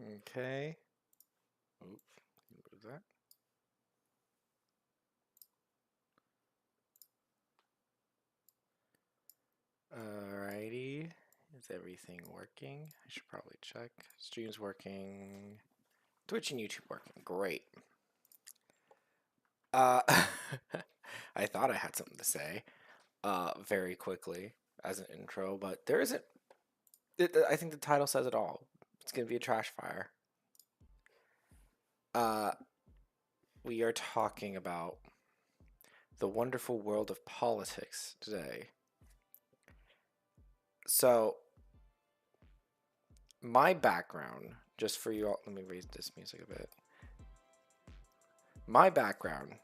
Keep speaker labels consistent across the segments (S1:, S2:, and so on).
S1: Okay. Oop, move that. Alrighty. Is everything working? I should probably check. Stream's working. Twitch and YouTube working. Great. Uh, I thought I had something to say very quickly as an intro, but there isn't. I think the title says it all. It's going to be a trash fire. Uh, we are talking about the wonderful world of politics today. So, my background, just for you all, let me raise this music a bit. My background,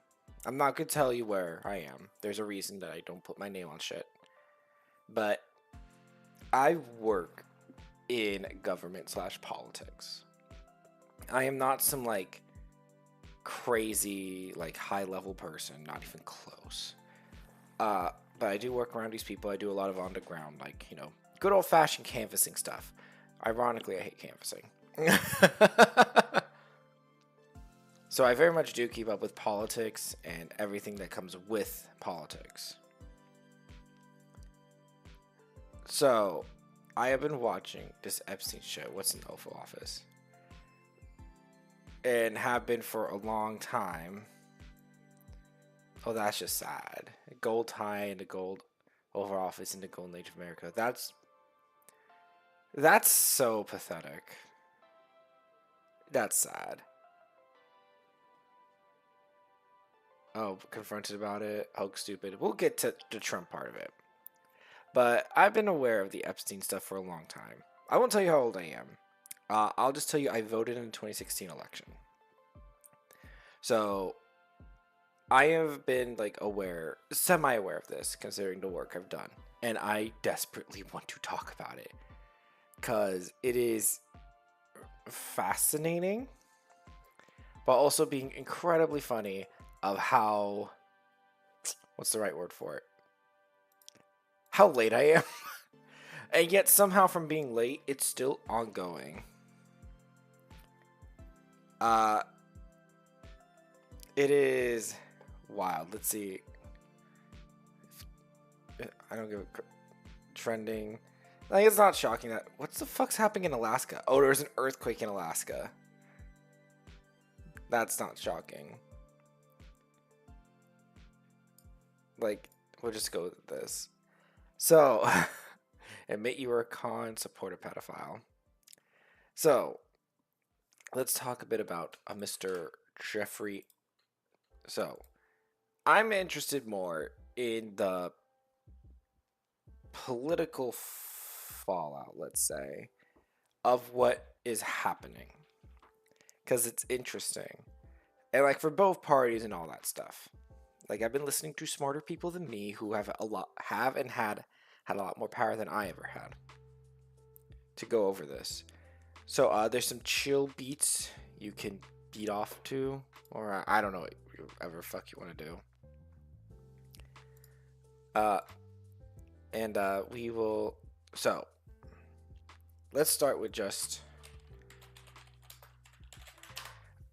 S1: I'm not going to tell you where I am. There's a reason that I don't put my name on shit. But I work in government / politics. I am not some like crazy like high level person, not even close. But I do work around these people. I do a lot of underground, like, good old fashioned canvassing stuff. Ironically, I hate canvassing. So I very much do keep up with politics and everything that comes with politics. So I have been watching this Epstein show, What's in the Oval Office, and have been for a long time. Oh, that's just sad. Gold tie and the gold Oval Office in the golden age of America. That's so pathetic. That's sad. Oh, confronted about it. Oh, stupid. We'll get to the Trump part of it. But I've been aware of the Epstein stuff for a long time. I won't tell you how old I am. I'll just tell you I voted in the 2016 election. So I have been like aware, semi-aware of this, considering the work I've done, and I desperately want to talk about it because it is fascinating, but also being incredibly funny of how, what's the right word for it? How late I am. And yet somehow from being late, it's still ongoing. It is wild. Let's see. I don't give a trending. Like, it's not shocking that. What's the fuck's happening in Alaska? Oh, there's an earthquake in Alaska. That's not shocking. Like, we'll just go with this. So, admit you were a con, support a pedophile. So, let's talk a bit about Mr. Jeffrey. So, I'm interested more in the political fallout, let's say, of what is happening. Because it's interesting. And like for both parties and all that stuff. Like I've been listening to smarter people than me who have had a lot more power than I ever had to go over this. So there's some chill beats you can beat off to, or I don't know whatever fuck you want to do. And we will. So let's start with just.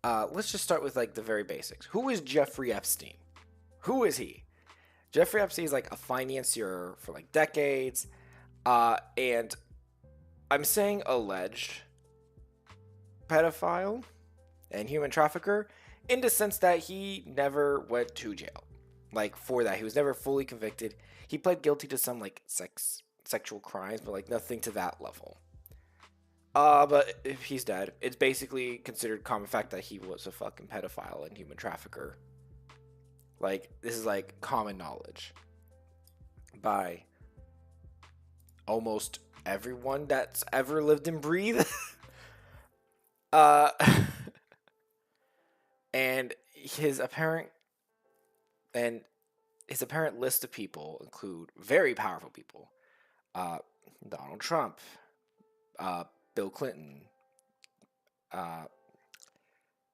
S1: Let's just start with like the very basics. Who is Jeffrey Epstein? Who is he? Jeffrey Epstein is like a financier for like decades, and I'm saying alleged pedophile and human trafficker in the sense that he never went to jail. Like for that, he was never fully convicted. He pled guilty to some like sexual crimes, but like nothing to that level. But if he's dead, it's basically considered common fact that he was a fucking pedophile and human trafficker. Like, this is like common knowledge by almost everyone that's ever lived and breathed. uh, and his apparent and his apparent list of people include very powerful people: uh, Donald Trump, uh, Bill Clinton, uh,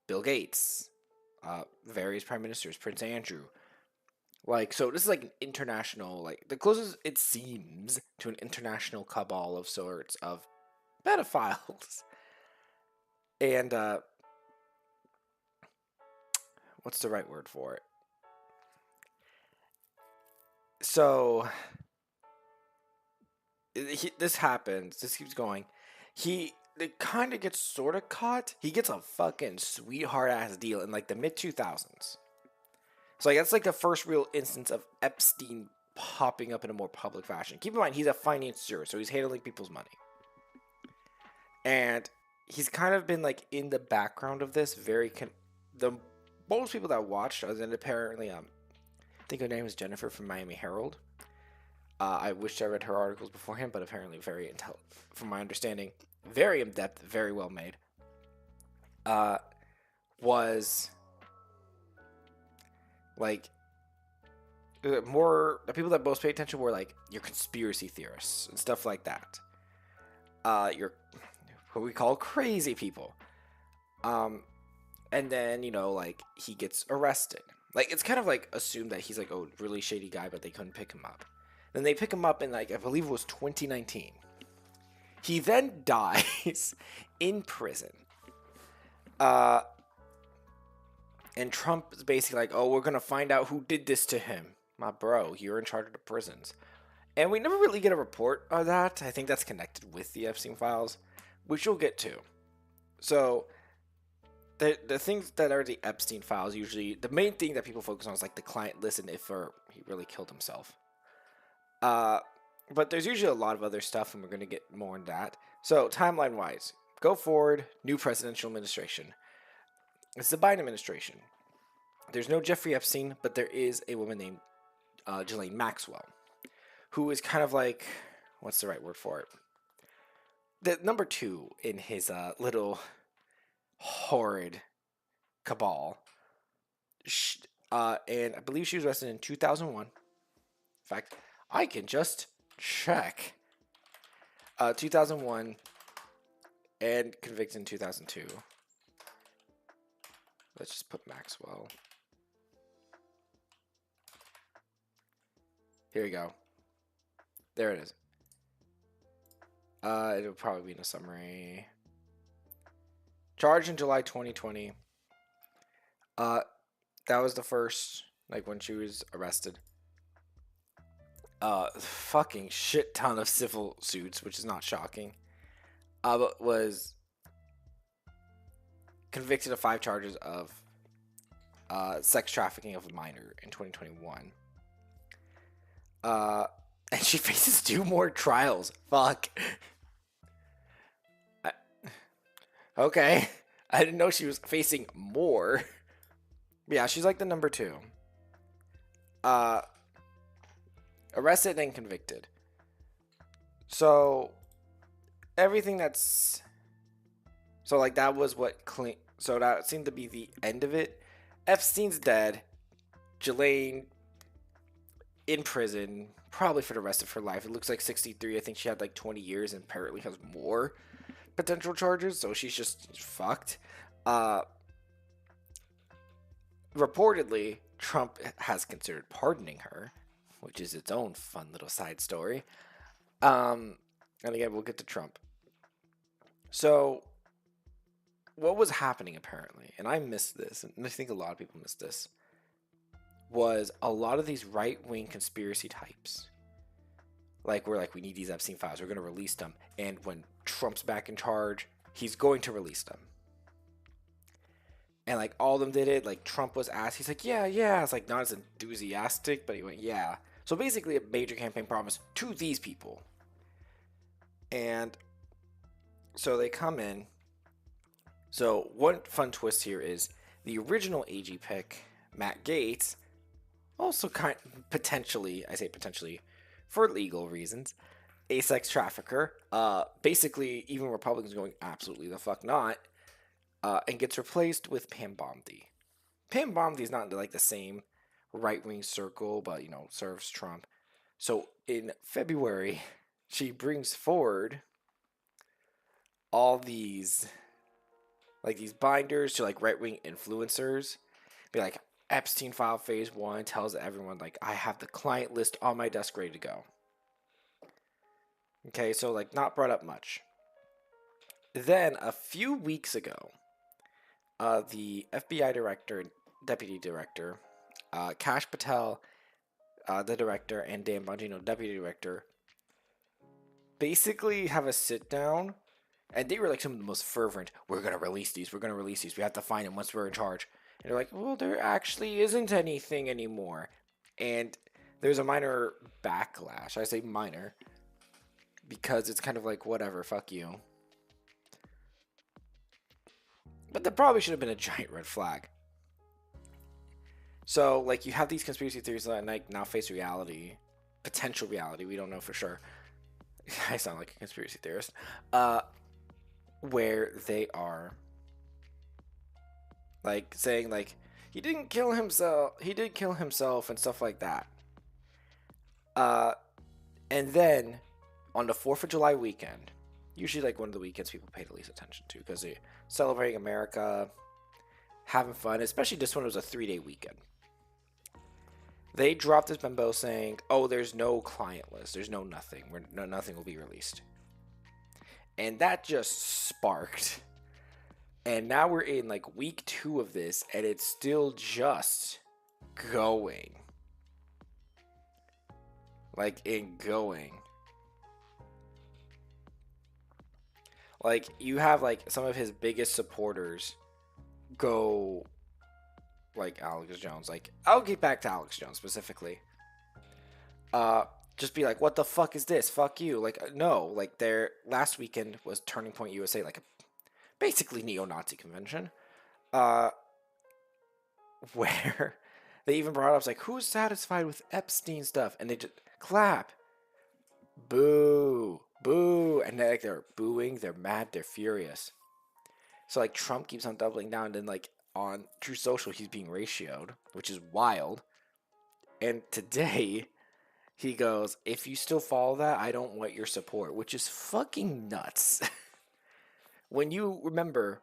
S1: Bill Gates, various prime ministers, Prince Andrew. Like, so this is like an international, like, the closest it seems to an international cabal of sorts of pedophiles. And what's the right word for it? So this happens. This keeps going. It kind of gets sort of caught. He gets a fucking sweetheart ass deal in like the mid 2000s. So like that's like the first real instance of Epstein popping up in a more public fashion. Keep in mind he's a financier, so he's handling people's money, and he's kind of been like in the background of this. The most people that watched, other than apparently I think her name is Jennifer from Miami Herald. I wish I read her articles beforehand, but apparently very intelligent, from my understanding, very in depth, very well made. Was like more the people that most pay attention were like your conspiracy theorists and stuff like that. Your what we call crazy people. And then like he gets arrested. Like it's kind of like assumed that he's like a really shady guy, but they couldn't pick him up. Then they pick him up in like I believe it was 2019. He then dies in prison. And Trump is basically like, oh, we're gonna find out who did this to him. My bro, you're in charge of the prisons. And we never really get a report of that. I think that's connected with the Epstein files, which you'll get to. So the things that are the Epstein files, usually the main thing that people focus on is like the client list and if he really killed himself. But there's usually a lot of other stuff, and we're going to get more into that. So, timeline-wise, go forward, new presidential administration. It's the Biden administration. There's no Jeffrey Epstein, but there is a woman named Ghislaine Maxwell, who is kind of like, what's the right word for it? The number 2 in his little horrid cabal. And I believe she was arrested in 2001. In fact, I can just check. 2001 and convicted in 2002. Let's just put Maxwell. Here we go. There it is. It'll probably be in a summary. Charged in July 2020. That was the first, like when she was arrested. Fucking shit ton of civil suits, which is not shocking. But was convicted of 5 charges of sex trafficking of a minor in 2021. And she faces 2 more trials. Fuck. Okay. I didn't know she was facing more. Yeah, she's like the number 2. Arrested and convicted. So everything that's like that was what clean. So that seemed to be the end of it. Epstein's dead. Ghislaine in prison, probably for the rest of her life. It looks like 63. I think she had like 20 years and apparently has more potential charges. So she's just fucked. Reportedly, Trump has considered pardoning her, which is its own fun little side story. And again, we'll get to Trump. So, what was happening apparently, and I missed this, and I think a lot of people missed this, was a lot of these right-wing conspiracy types. Like, we're like, we need these Epstein files, we're going to release them. And when Trump's back in charge, he's going to release them. And like, all of them did it. Like, Trump was asked, he's like, yeah. It's like, not as enthusiastic, but he went, yeah. So basically a major campaign promise to these people. And so they come in. So one fun twist here is the original AG pick, Matt Gaetz, also potentially, I say potentially, for legal reasons, a sex trafficker. Basically, even Republicans going absolutely the fuck not, and gets replaced with Pam Bondi. Pam Bondi is not like the same right-wing circle, but serves Trump. So in February, she brings forward all these binders to like right-wing influencers. Be like, Epstein file phase 1 tells everyone like, I have the client list on my desk ready to go. Okay, so like not brought up much. Then a few weeks ago, the FBI director, deputy director, Kash Patel, the director, and Dan Bongino, deputy director, basically have a sit down, and they were like some of the most fervent. We're gonna release these. We're gonna release these. We have to find them once we're in charge. And they're like, well, there actually isn't anything anymore. And there's a minor backlash. I say minor because it's kind of like whatever, fuck you. But that probably should have been a giant red flag. So, like, you have these conspiracy theories that like now face reality, potential reality. We don't know for sure. I sound like a conspiracy theorist. Where they are like saying like he didn't kill himself, he did kill himself and stuff like that. And then on the 4th of July weekend, usually like one of the weekends people pay the least attention to because they're celebrating America, having fun. Especially this one was a 3-day weekend. They dropped this memo saying, "Oh, there's no client list. There's no nothing. Nothing will be released." And that just sparked. And now we're in like week 2 of this, and it's still just going. Like, going. Like, you have like some of his biggest supporters go like Alex Jones. Like, I'll get back to Alex Jones specifically. Just be like, what the fuck is this? Fuck you. Like, no, like their last weekend was Turning Point USA, like a basically neo-Nazi convention. Where they even brought up like, who's satisfied with Epstein stuff? And they just clap. Boo. Boo. And they're booing, they're mad, they're furious. So like Trump keeps on doubling down, and then like on True Social he's being ratioed, which is wild. And today he goes, if you still follow that, I don't want your support, which is fucking nuts. When you remember,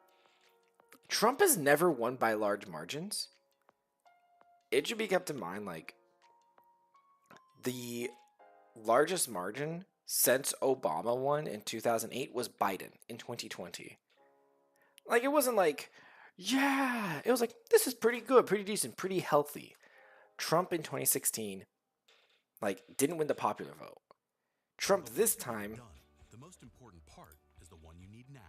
S1: Trump has never won by large margins. It should be kept in mind, like, the largest margin since Obama won in 2008 was Biden in 2020. Like, it wasn't like, yeah, it was like, this is pretty good, pretty decent, pretty healthy. Trump in 2016, like, didn't win the popular vote. Trump this time,
S2: the most important part is the one you need now.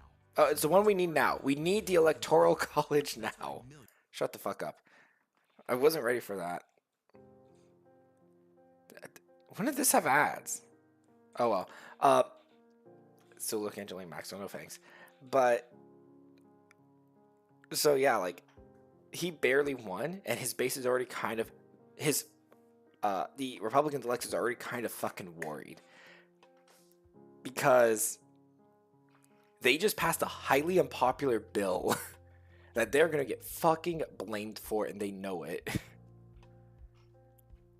S1: it's the one we need now. We need the Electoral College now. Shut the fuck up. I wasn't ready for that. When did this have ads? Oh well. Still looking at Julian Maxwell, no thanks. But so yeah, like he barely won, and his base is already kind of the Republican elects is already kind of fucking worried because they just passed a highly unpopular bill that they're gonna get fucking blamed for, and they know it.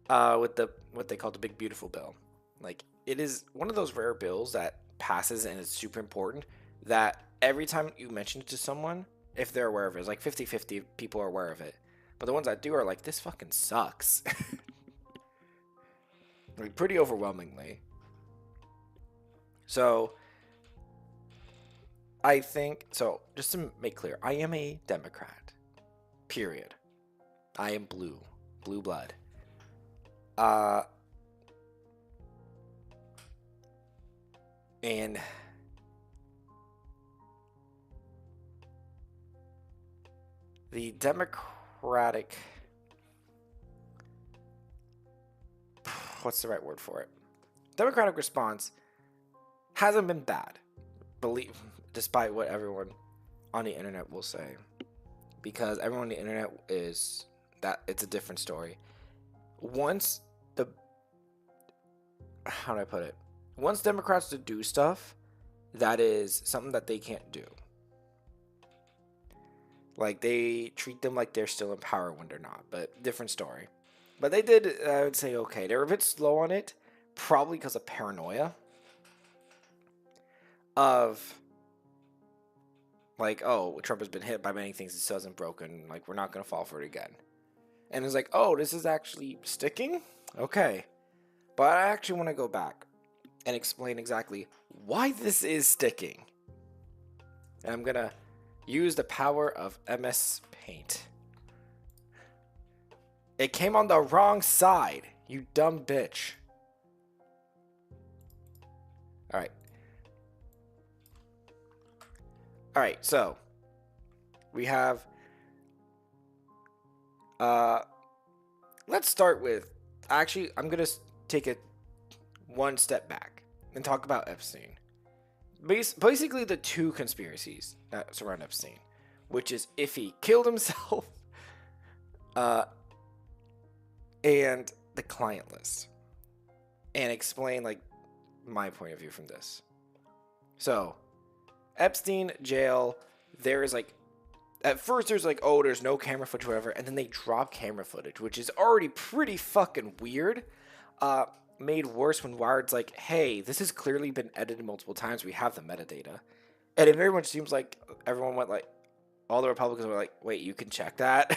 S1: With what they call the Big Beautiful Bill. Like, it is one of those rare bills that passes and it's super important that every time you mention it to someone, if they're aware of it, it's like 50-50 people are aware of it. But the ones that do are like, this fucking sucks. Like, pretty overwhelmingly. So, I think, so just to make clear, I am a Democrat. Period. I am blue. Blue blood. And the Democratic, what's the right word for it? Democratic response hasn't been bad, despite what everyone on the internet will say, because everyone on the internet is that it's a different story. Once how do I put it? Once Democrats do stuff, that is something that they can't do. Like, they treat them like they're still in power when they're not, but different story. But they did, I would say, okay. They were a bit slow on it, probably because of paranoia. Of, like, oh, Trump has been hit by many things, it still hasn't broken, like, we're not going to fall for it again. And it's like, oh, this is actually sticking? Okay. But I actually want to go back and explain exactly why this is sticking. And I'm gonna use the power of MS Paint. It came on the wrong side, you dumb bitch. Alright. Alright, so we have let's start with, actually I'm gonna take it one step back and talk about Epstein. Basically the two conspiracies that surround Epstein, which is if he killed himself and the client list, and explain like my point of view from this. So Epstein jail, there is like, at first there's like, oh, there's no camera footage, whatever, and then they drop camera footage, which is already pretty fucking weird. Made worse when Wired's like, hey, this has clearly been edited multiple times, we have the metadata. And it very much seems like everyone went like, all the Republicans were like, wait, you can check that?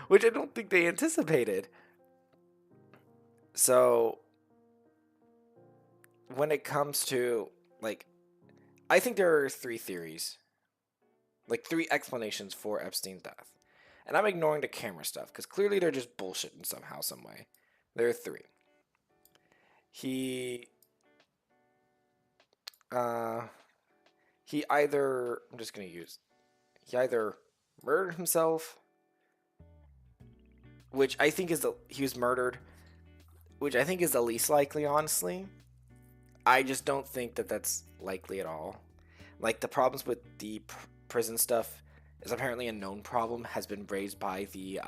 S1: Which I don't think they anticipated. So when it comes to, like, I think there are three theories, like three explanations for Epstein's death. And I'm ignoring the camera stuff, because clearly they're just bullshitting somehow, some way. There are three. He either, he either murdered himself, which I think is he was murdered, which I think is the least likely, honestly. I just don't think that that's likely at all. Like, the problems with the prison stuff is apparently a known problem, has been raised by the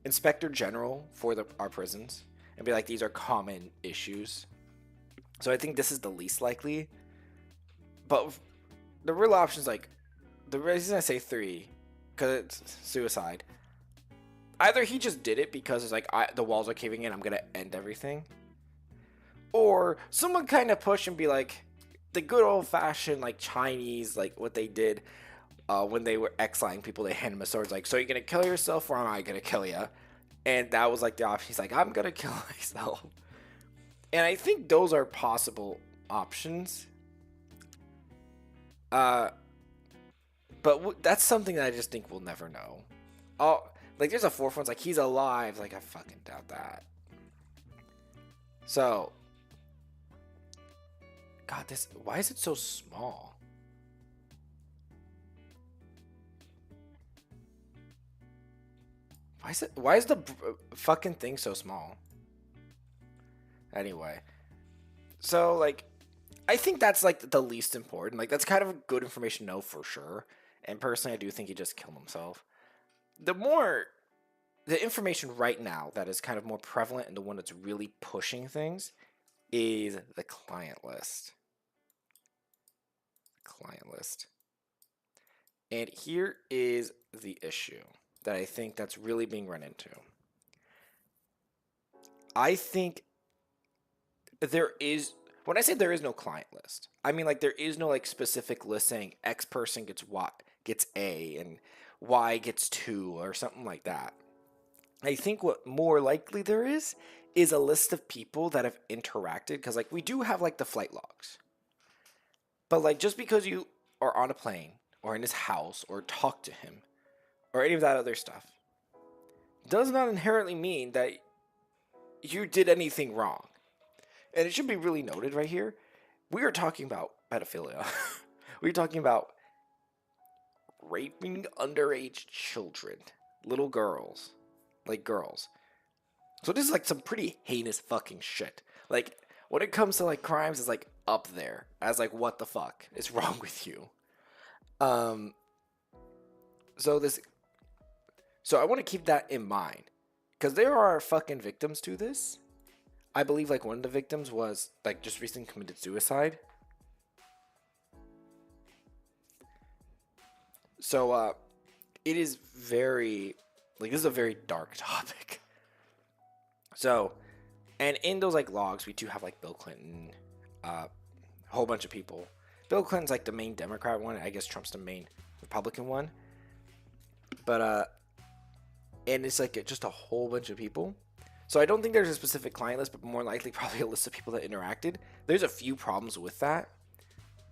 S1: Inspector General for our prisons, and be like, these are common issues. So I think this is the least likely. But the real option is, like, the reason I say three, because it's suicide. Either he just did it because it's like, the walls are caving in, I'm gonna end everything. Or someone kind of push and be like, the good old fashioned, like, Chinese, like what they did when they were exiling people, they hand him a sword. It's like, so you're gonna kill yourself or am I gonna kill you? And that was like the option. He's like, I'm gonna kill myself. And I think those are possible options. But that's something that I just think we'll never know. Oh, like, there's a fourth one's like, he's alive. Like, I fucking doubt that. So, God, why is it so small? Why is the fucking thing so small? Anyway, so, like, I think that's, like, the least important. Like, that's kind of good information to know for sure. And personally, I do think he just killed himself. The information right now that is kind of more prevalent and the one that's really pushing things is the client list. And here is the issue that I think that's really being run into. I think when I say there is no client list, I mean, like, there is no, like, specific list saying X person gets A and Y gets 2 or something like that. I think what more likely there is a list of people that have interacted, because, like, we do have, like, the flight logs. But, like, just because you are on a plane or in his house or talk to him or any of that other stuff does not inherently mean that you did anything wrong. And it should be really noted right here, we are talking about pedophilia. We're talking about raping underage children, little girls. Like, girls. So this is, like, some pretty heinous fucking shit. Like, when it comes to, like, crimes, it's, like, up there as, like, what the fuck is wrong with you? So I want to keep that in mind, because there are fucking victims to this. I believe, like, one of the victims was, like, just recently committed suicide. So it is very, like, this is a very dark topic. So, and in those, like, logs, we do have, like, Bill Clinton, a whole bunch of people. Bill Clinton's, like, the main Democrat one. I guess Trump's the main Republican one. But and it's, like, just a whole bunch of people. So I don't think there's a specific client list, but more likely probably a list of people that interacted. There's a few problems with that.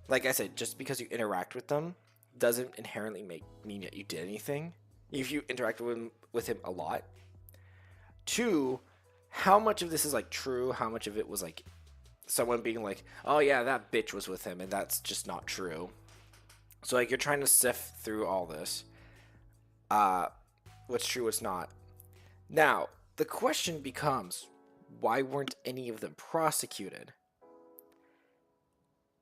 S1: Like I said, just because you interact with them doesn't inherently mean that you did anything. If you interacted with him a lot. 2, how much of this is like true? How much of it was like someone being like, oh yeah, that bitch was with him, and that's just not true. So like you're trying to sift through all this. What's true, what's not. Now, the question becomes, why weren't any of them prosecuted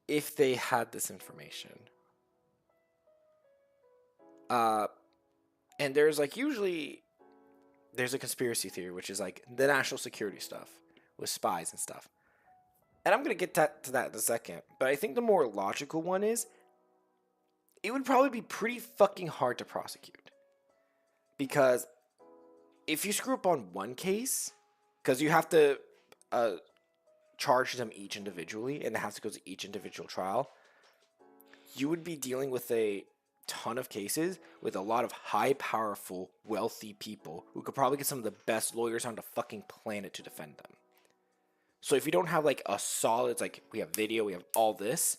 S1: if they had this information? And there's like usually there's a conspiracy theory, which is like the national security stuff with spies and stuff. And I'm going to get to that in a second. But I think the more logical one is it would probably be pretty fucking hard to prosecute. Because if you screw up on one case, because you have to charge them each individually, and it has to go to each individual trial, you would be dealing with a ton of cases with a lot of high, powerful, wealthy people who could probably get some of the best lawyers on the fucking planet to defend them. So if you don't have like a solid, it's like we have video, we have all this,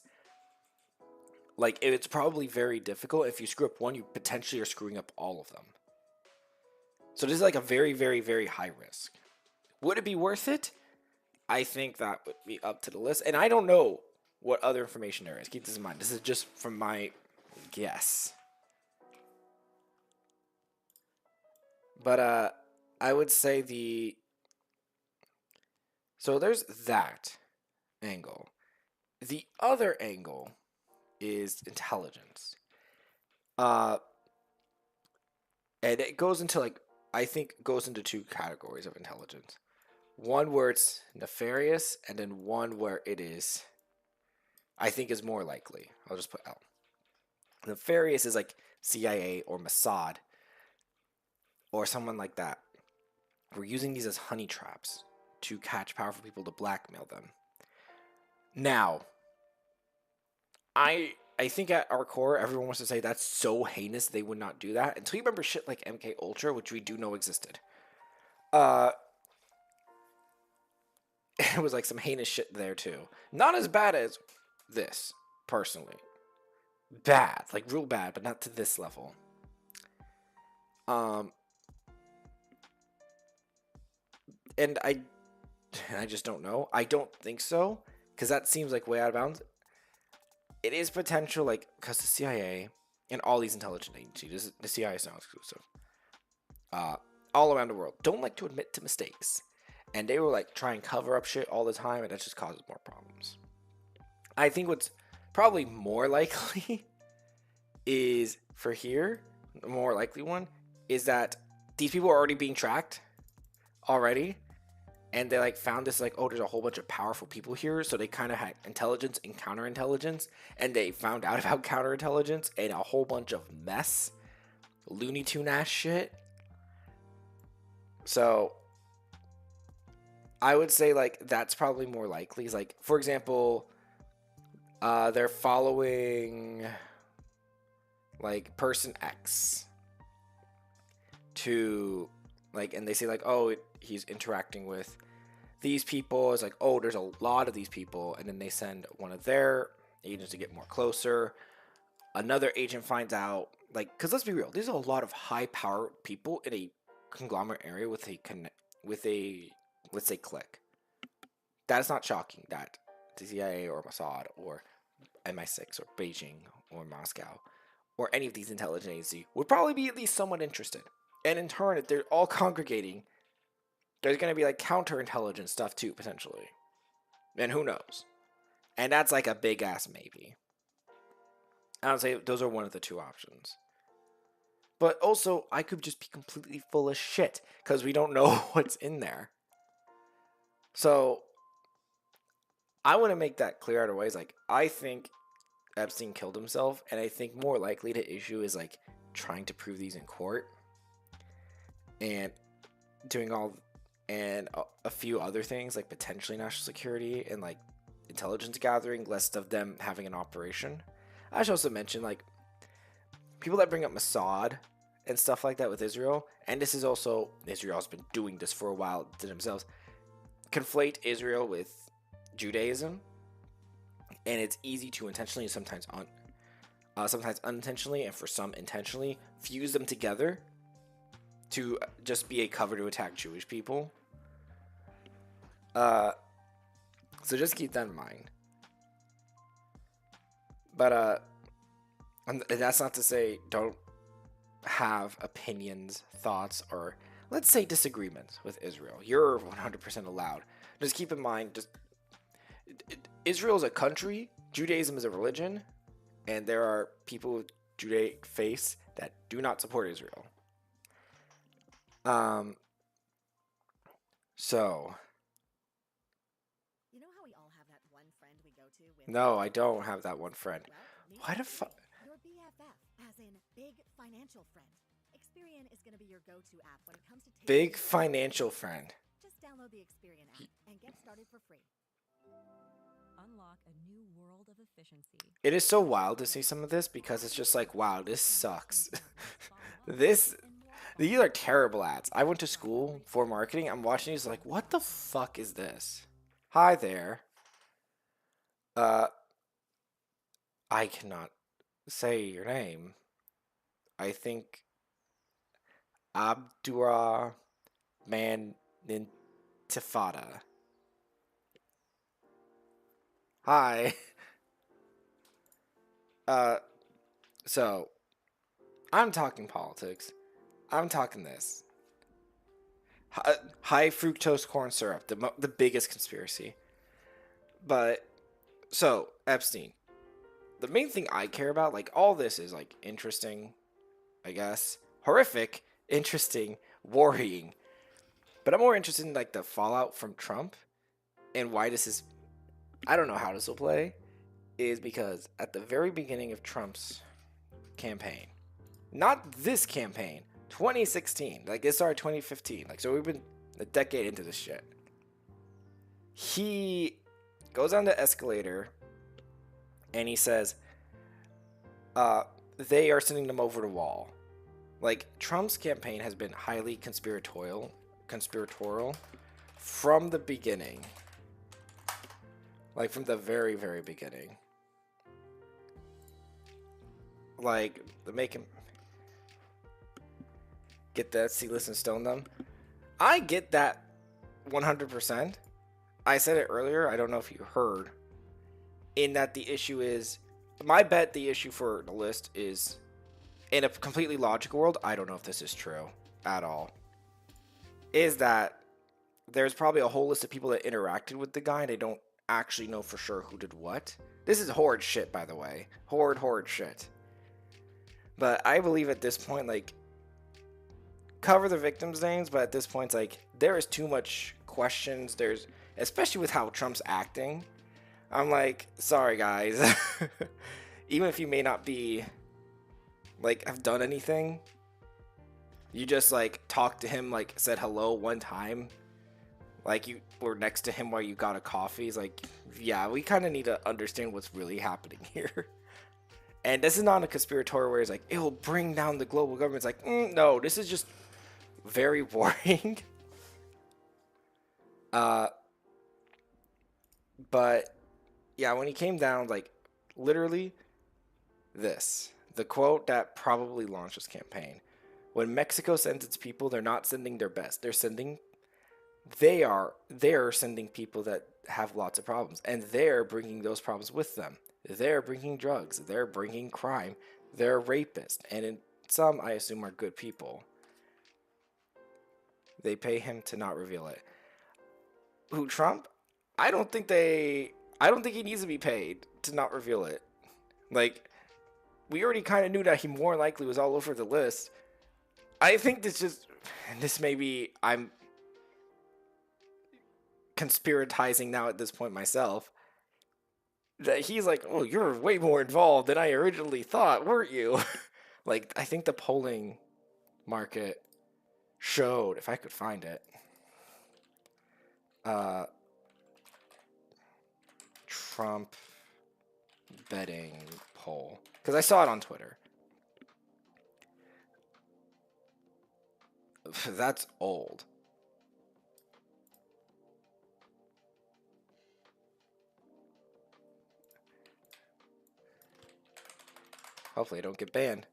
S1: like it's probably very difficult. If you screw up one, you potentially are screwing up all of them. So this is like a very, very, very high risk. Would it be worth it? I think that would be up to the list. And I don't know what other information there is. Keep this in mind. This is just from my guess. But I would say so there's that angle. The other angle is intelligence. And it goes into like, I think goes into 2 categories of intelligence. One where it's nefarious, and then one where it is, I think, is more likely. I'll just put L. Nefarious is like CIA or Mossad or someone like that. We're using these as honey traps to catch powerful people to blackmail them. Now, I think at our core, everyone wants to say that's so heinous they would not do that until you remember shit like MK Ultra, which we do know existed. It was like some heinous shit there too. Not as bad as this, personally. Bad, like real bad, but not to this level. And I just don't know. I don't think so, because that seems like way out of bounds. It is potential, like, because the CIA and all these intelligence agencies, the CIA is not exclusive, all around the world, don't like to admit to mistakes. And they will, like, try and cover up shit all the time, and that just causes more problems. I think what's probably more likely is, for here, the more likely one, is that these people are already being tracked already. And they like found this like, oh, there's a whole bunch of powerful people here. So they kind of had intelligence and counterintelligence. And they found out about counterintelligence and a whole bunch of mess. Looney Tune ass shit. So I would say like that's probably more likely. Is like, for example, they're following like person X to like, and they say like, oh, he's interacting with these people. It's like, oh, there's a lot of these people. And then they send one of their agents to get more closer. Another agent finds out, like, because let's be real, there's a lot of high power people in a conglomerate area with a let's say clique. That is not shocking that the CIA or Mossad or MI6 or Beijing or Moscow or any of these intelligence agencies would probably be at least somewhat interested. And in turn, if they're all congregating, there's going to be like counterintelligence stuff too, potentially. And who knows? And that's like a big ass maybe. I would say those are one of the 2 options. But also, I could just be completely full of shit because we don't know what's in there. So, I want to make that clear out of ways. Like, I think Epstein killed himself, and I think more likely the issue is like trying to prove these in court and doing all and a few other things like potentially national security and like intelligence gathering, less of them having an operation. I should also mention like people that bring up Mossad and stuff like that with Israel, and this is also, Israel's been doing this for a while to themselves, conflate Israel with Judaism, and it's easy to intentionally, sometimes unintentionally, and for some intentionally, fuse them together to just be a cover to attack Jewish people. So just keep that in mind. But and that's not to say don't have opinions, thoughts, or let's say disagreements with Israel. You're 100% allowed. Just keep in mind, Israel is a country, Judaism is a religion, and there are people with Judaic faiths that do not support Israel. So.
S3: You know how we all have that one friend we go to with...
S1: No, I don't have that one friend.
S3: Well,
S1: Why the fuck?
S3: Your BFF, as in big financial friend. Experian is going to be your go-to app when it comes to...
S1: Big financial friend.
S3: Just download the Experian app and get started for free.
S4: Unlock a new world of efficiency.
S1: It is so wild to see some of this because it's just like, wow, this sucks. These are terrible ads. I went to school for marketing. I'm watching these like, what the fuck is this? Hi there. I cannot say your name. I think Abdurrahman Intifada. Hi. So I'm talking politics. I'm talking this. High fructose corn syrup, the biggest conspiracy. But so Epstein. The main thing I care about, like all this is like interesting, I guess, horrific, interesting, worrying. But I'm more interested in like the fallout from Trump and why this is, I don't know how this will play, is because at the very beginning of Trump's campaign, not this campaign, 2016, like it started 2015, like so we've been a decade into this shit. He goes on the escalator and he says, they are sending them over the wall. Like, Trump's campaign has been highly conspiratorial from the beginning. Like, from the very, very beginning. Like, they make him get that, see, listen, stone them. I get that 100%. I said it earlier, I don't know if you heard, in that the issue is, my bet the issue for the list is, in a completely logical world, I don't know if this is true at all, is that there's probably a whole list of people that interacted with the guy and they don't actually know for sure who did what. This is horrid shit, by the way. Horrid shit. But I believe at this point, like, cover the victims' names, but at this point, it's like, there is too much questions. There's, especially with how Trump's acting, I'm like, sorry guys. Even if you may not be, like, have done anything, you just, like, talked to him, like, said hello one time, like, you were next to him while you got a coffee. It's like, yeah, we kind of need to understand what's really happening here. And this is not a conspiratorial where it's like, it will bring down the global government. It's like, no, this is just very worrying. But yeah, when he came down, like, literally this, the quote that probably launched this campaign: when Mexico sends its people, they're not sending their best. They're sending people that have lots of problems, and they're bringing those problems with them. They're bringing drugs. They're bringing crime. They're rapists, and in some, I assume, are good people. They pay him to not reveal it. Who, Trump? I don't think he needs to be paid to not reveal it. Like, we already kind of knew that he more likely was all over the list. I think this may be, I'm conspiratizing now at this point myself, that he's like, oh, you're way more involved than I originally thought, weren't you? Like, I think the polling market showed, if I could find it, Trump betting poll, because I saw it on Twitter. That's old. Hopefully I don't get banned.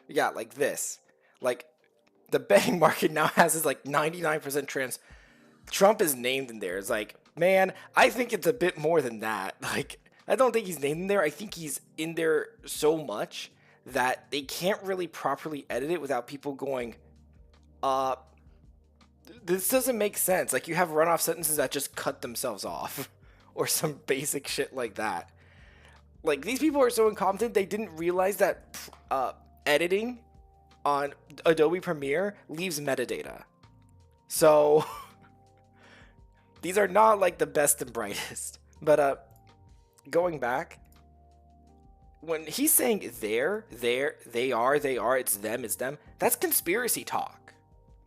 S1: Yeah, like this. Like, the betting market now has this like 99% trans. Trump is named in there. It's like, man, I think it's a bit more than that. Like, I don't think he's named in there. I think he's in there so much that they can't really properly edit it without people going, uh, this doesn't make sense. Like, you have runoff sentences that just cut themselves off or some basic shit like that. Like, these people are so incompetent, they didn't realize that editing on Adobe Premiere leaves metadata. So, these are not like the best and brightest. But going back, when he's saying they are, it's them, that's conspiracy talk.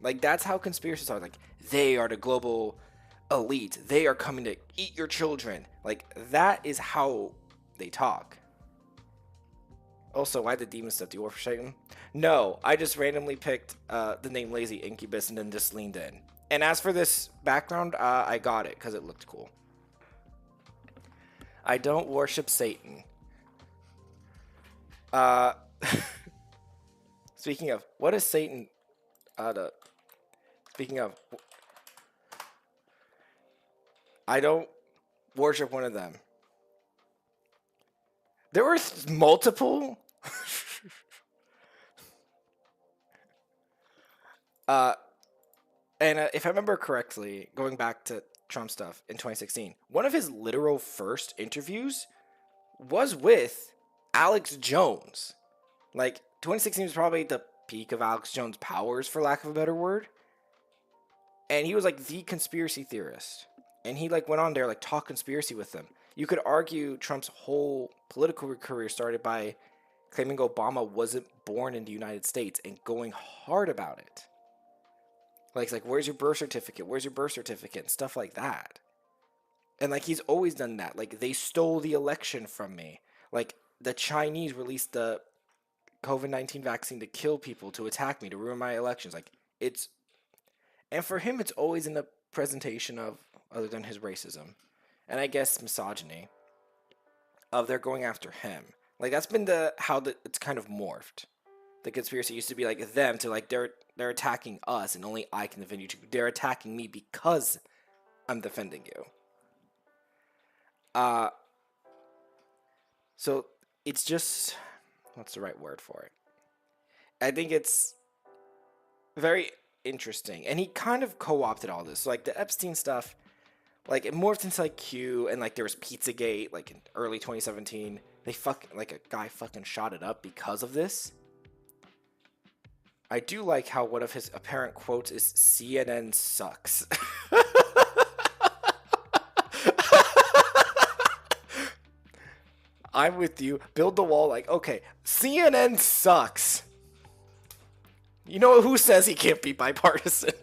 S1: Like, that's how conspiracies are. Like, they are the global elite. They are coming to eat your children. Like, that is how they talk. Also, why the demon stuff? Do you orchestrate them? No, I just randomly picked the name Lazy Incubus and then just leaned in. And as for this background, I got it because it looked cool. I don't worship Satan. Speaking of, what is Satan? Speaking of, I don't worship one of them. There were multiple. And if I remember correctly, going back to Trump stuff in 2016, one of his literal first interviews was with Alex Jones. Like, 2016 was probably the peak of Alex Jones' powers, for lack of a better word. And he was like the conspiracy theorist. And he like went on there, like, talk conspiracy with them. You could argue Trump's whole political career started by claiming Obama wasn't born in the United States and going hard about it. Like, it's like, where's your birth certificate? Where's your birth certificate? Stuff like that. And, like, he's always done that. Like, they stole the election from me. Like, the Chinese released the COVID-19 vaccine to kill people, to attack me, to ruin my elections. Like, it's... And for him, it's always in the presentation of, other than his racism, and I guess misogyny, of they're going after him. Like, that's been it's kind of morphed. The conspiracy used to be like them to like they're attacking us and only I can defend you. They're attacking me because I'm defending you. So it's just, what's the right word for it? I think it's very interesting, and he kind of co-opted all this. So, like, the Epstein stuff, like, it morphed into like Q, and like there was Pizzagate, like in early 2017. They like a guy fucking shot it up because of this. I do like how one of his apparent quotes is CNN sucks. I'm with you. Build the wall. Like, okay, CNN sucks. You know who says he can't be bipartisan?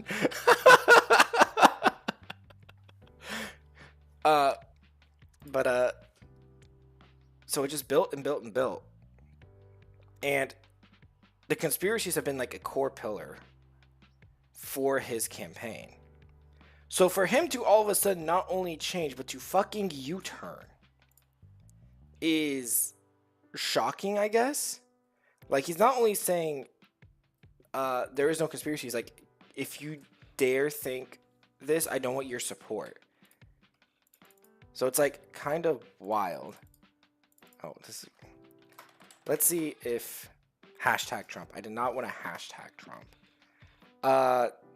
S1: So it just built and built and built. And the conspiracies have been like a core pillar for his campaign. So for him to all of a sudden not only change, but to fucking U-turn is shocking, I guess. Like, he's not only saying there is no conspiracy. He's like, if you dare think this, I don't want your support. So it's like kind of wild. Oh, let's see if hashtag Trump. I did not want to hashtag Trump.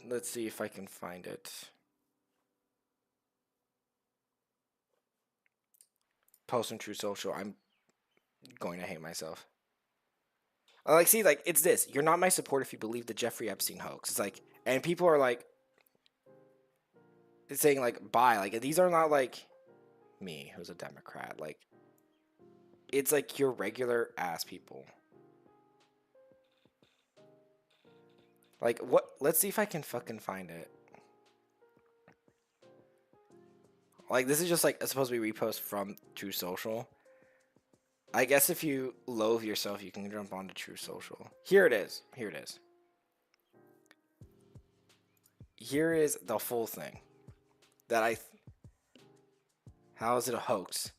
S1: Let's see if I can find it. Post on True Social. I'm going to hate myself. Like, see, like, it's this. You're not my support if you believe the Jeffrey Epstein hoax. It's like, and people are like, it's saying like, bye. Like, these are not like me, who's a Democrat. Like, it's like your regular ass people. Like, what? Let's see if I can fucking find it. Like, this is just like supposed to be repost from True Social. I guess if you loathe yourself, you can jump onto True Social. Here it is. Here it is. here is the full thing that how is it a hoax?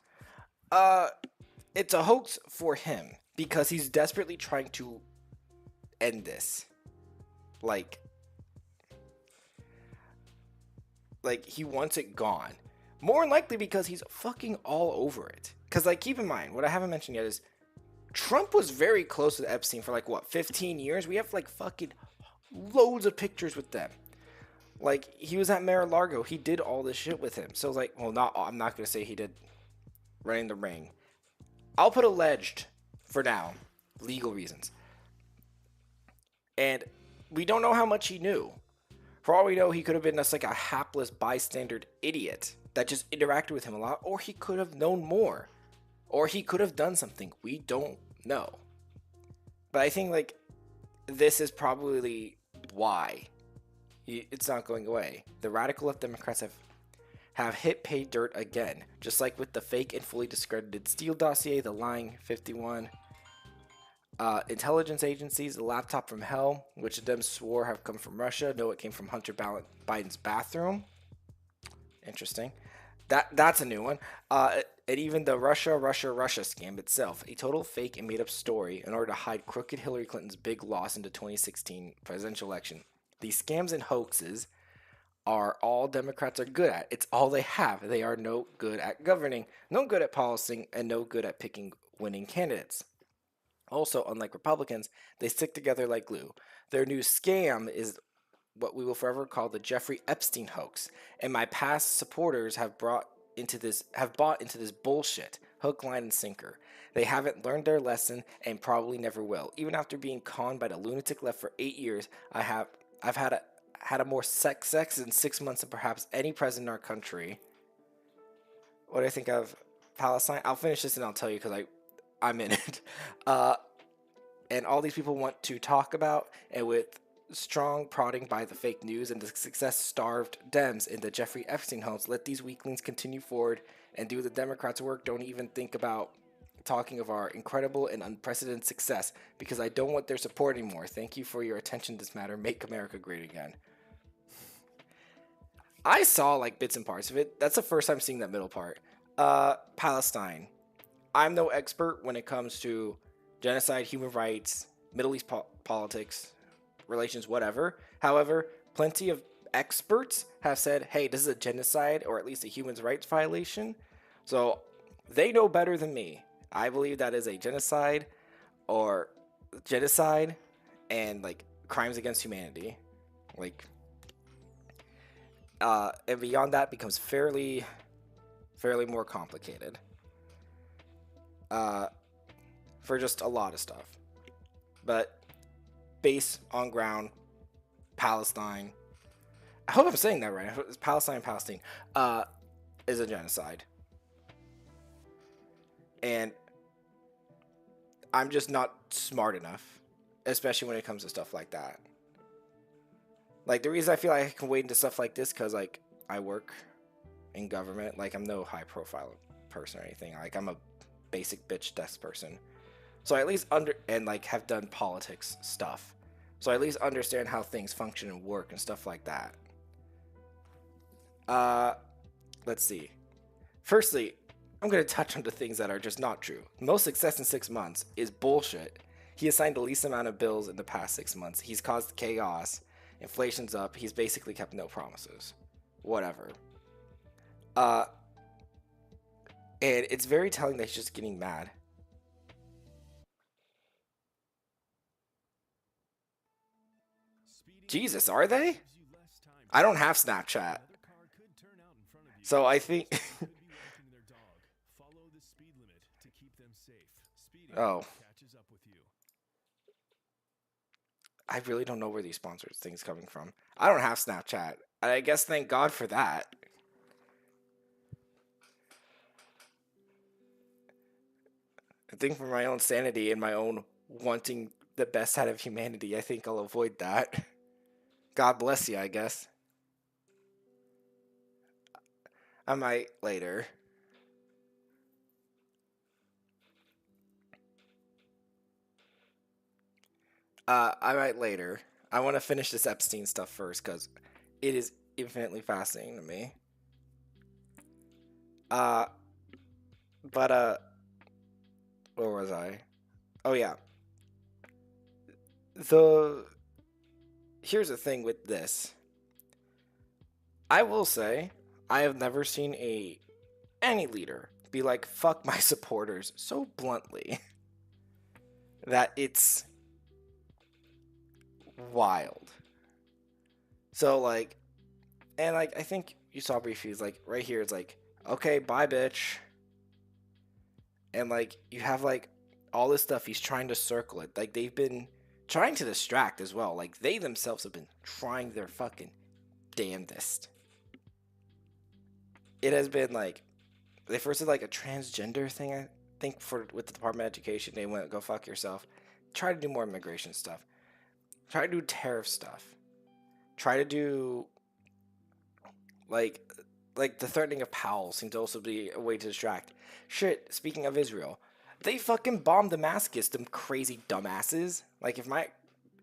S1: It's a hoax for him because he's desperately trying to end this. Like he wants it gone. More than likely because he's fucking all over it. Because, like, keep in mind, what I haven't mentioned yet is Trump was very close to Epstein for, like, what, 15 years? We have, like, fucking loads of pictures with them. Like, he was at Mar-a-Lago. He did all this shit with him. So, like, well, I'm not going to say he did running the ring. I'll put alleged for now. Legal reasons. And we don't know how much he knew. For all we know, he could have been just like a hapless bystander idiot that just interacted with him a lot, or he could have known more, or he could have done something. We don't know. But I think, like, this is probably why it's not going away. The radical left Democrats have hit pay dirt again, just like with the fake and fully discredited Steele dossier, the lying 51. Intelligence agencies, the laptop from hell, which of them swore have come from Russia. No, it came from Hunter Biden's bathroom. Interesting. That's a new one. And even the Russia scam itself, a total fake and made up story in order to hide crooked Hillary Clinton's big loss in the 2016 presidential election. These scams and hoaxes are all Democrats are good at. It's all they have. They are no good at governing, no good at policing, and no good at picking winning candidates. Also, unlike Republicans, they stick together like glue. Their new scam is what we will forever call the Jeffrey Epstein hoax. And my past supporters have bought into this bullshit, hook, line, and sinker. They haven't learned their lesson and probably never will. Even after being conned by the lunatic left for 8 years, I've had a more sex in 6 months than perhaps any president in our country. What do I think of Palestine? I'll finish this and I'll tell you because I'm in it. And all these people want to talk about, and with strong prodding by the fake news and the success-starved Dems in the Jeffrey Epstein hoax, let these weaklings continue forward and do the Democrats' work. Don't even think about talking of our incredible and unprecedented success, because I don't want their support anymore. Thank you for your attention to this matter. Make America great again. I saw, like, bits and parts of it. That's the first time seeing that middle part. Palestine. I'm no expert when it comes to genocide, human rights, Middle East politics, relations, whatever. However, plenty of experts have said, hey, this is a genocide or at least a human rights violation. So they know better than me. I believe that is a genocide and, like, crimes against humanity. Like, and beyond that becomes fairly more complicated. For just a lot of stuff. But base on ground, Palestine. I hope I'm saying that right. It's Palestine is a genocide. And I'm just not smart enough, especially when it comes to stuff like that. Like, the reason I feel like I can wade into stuff like this, because, like, I work in government. Like, I'm no high profile person or anything. Like, I'm a basic bitch desk person. So I at least have done politics stuff. So I at least understand how things function and work and stuff like that. Let's see. Firstly, I'm going to touch on the things that are just not true. Most success in 6 months is bullshit. He has signed the least amount of bills in the past 6 months. He's caused chaos. Inflation's up. He's basically kept no promises. Whatever. And it's very telling that he's just getting mad. Jesus, are they? I don't have Snapchat. So I think... Oh. I really don't know where these sponsors things coming from. I don't have Snapchat. I guess thank God for that. I think for my own sanity and my own wanting the best out of humanity, I think I'll avoid that. God bless you, I guess. I might later. I might later. I want to finish this Epstein stuff first, because it is infinitely fascinating to me. Uh, but where was I? Oh yeah. The Here's the thing with this. I will say, I have never seen any leader be like, fuck my supporters so bluntly that it's wild. So like, and like, I think you saw briefly, it's like right here, it's like, okay, bye bitch. And like, you have like all this stuff, he's trying to circle it. Like, they've been trying to distract as well. Like, they themselves have been trying their fucking damnedest. It has been like, they first did like a transgender thing, I think, with the Department of Education. They went, go fuck yourself. Try to do more immigration stuff. Try to do tariff stuff. Try to do like the threatening of Powell seems to also be a way to distract. Shit, speaking of Israel, they fucking bombed Damascus, them crazy dumbasses. Like,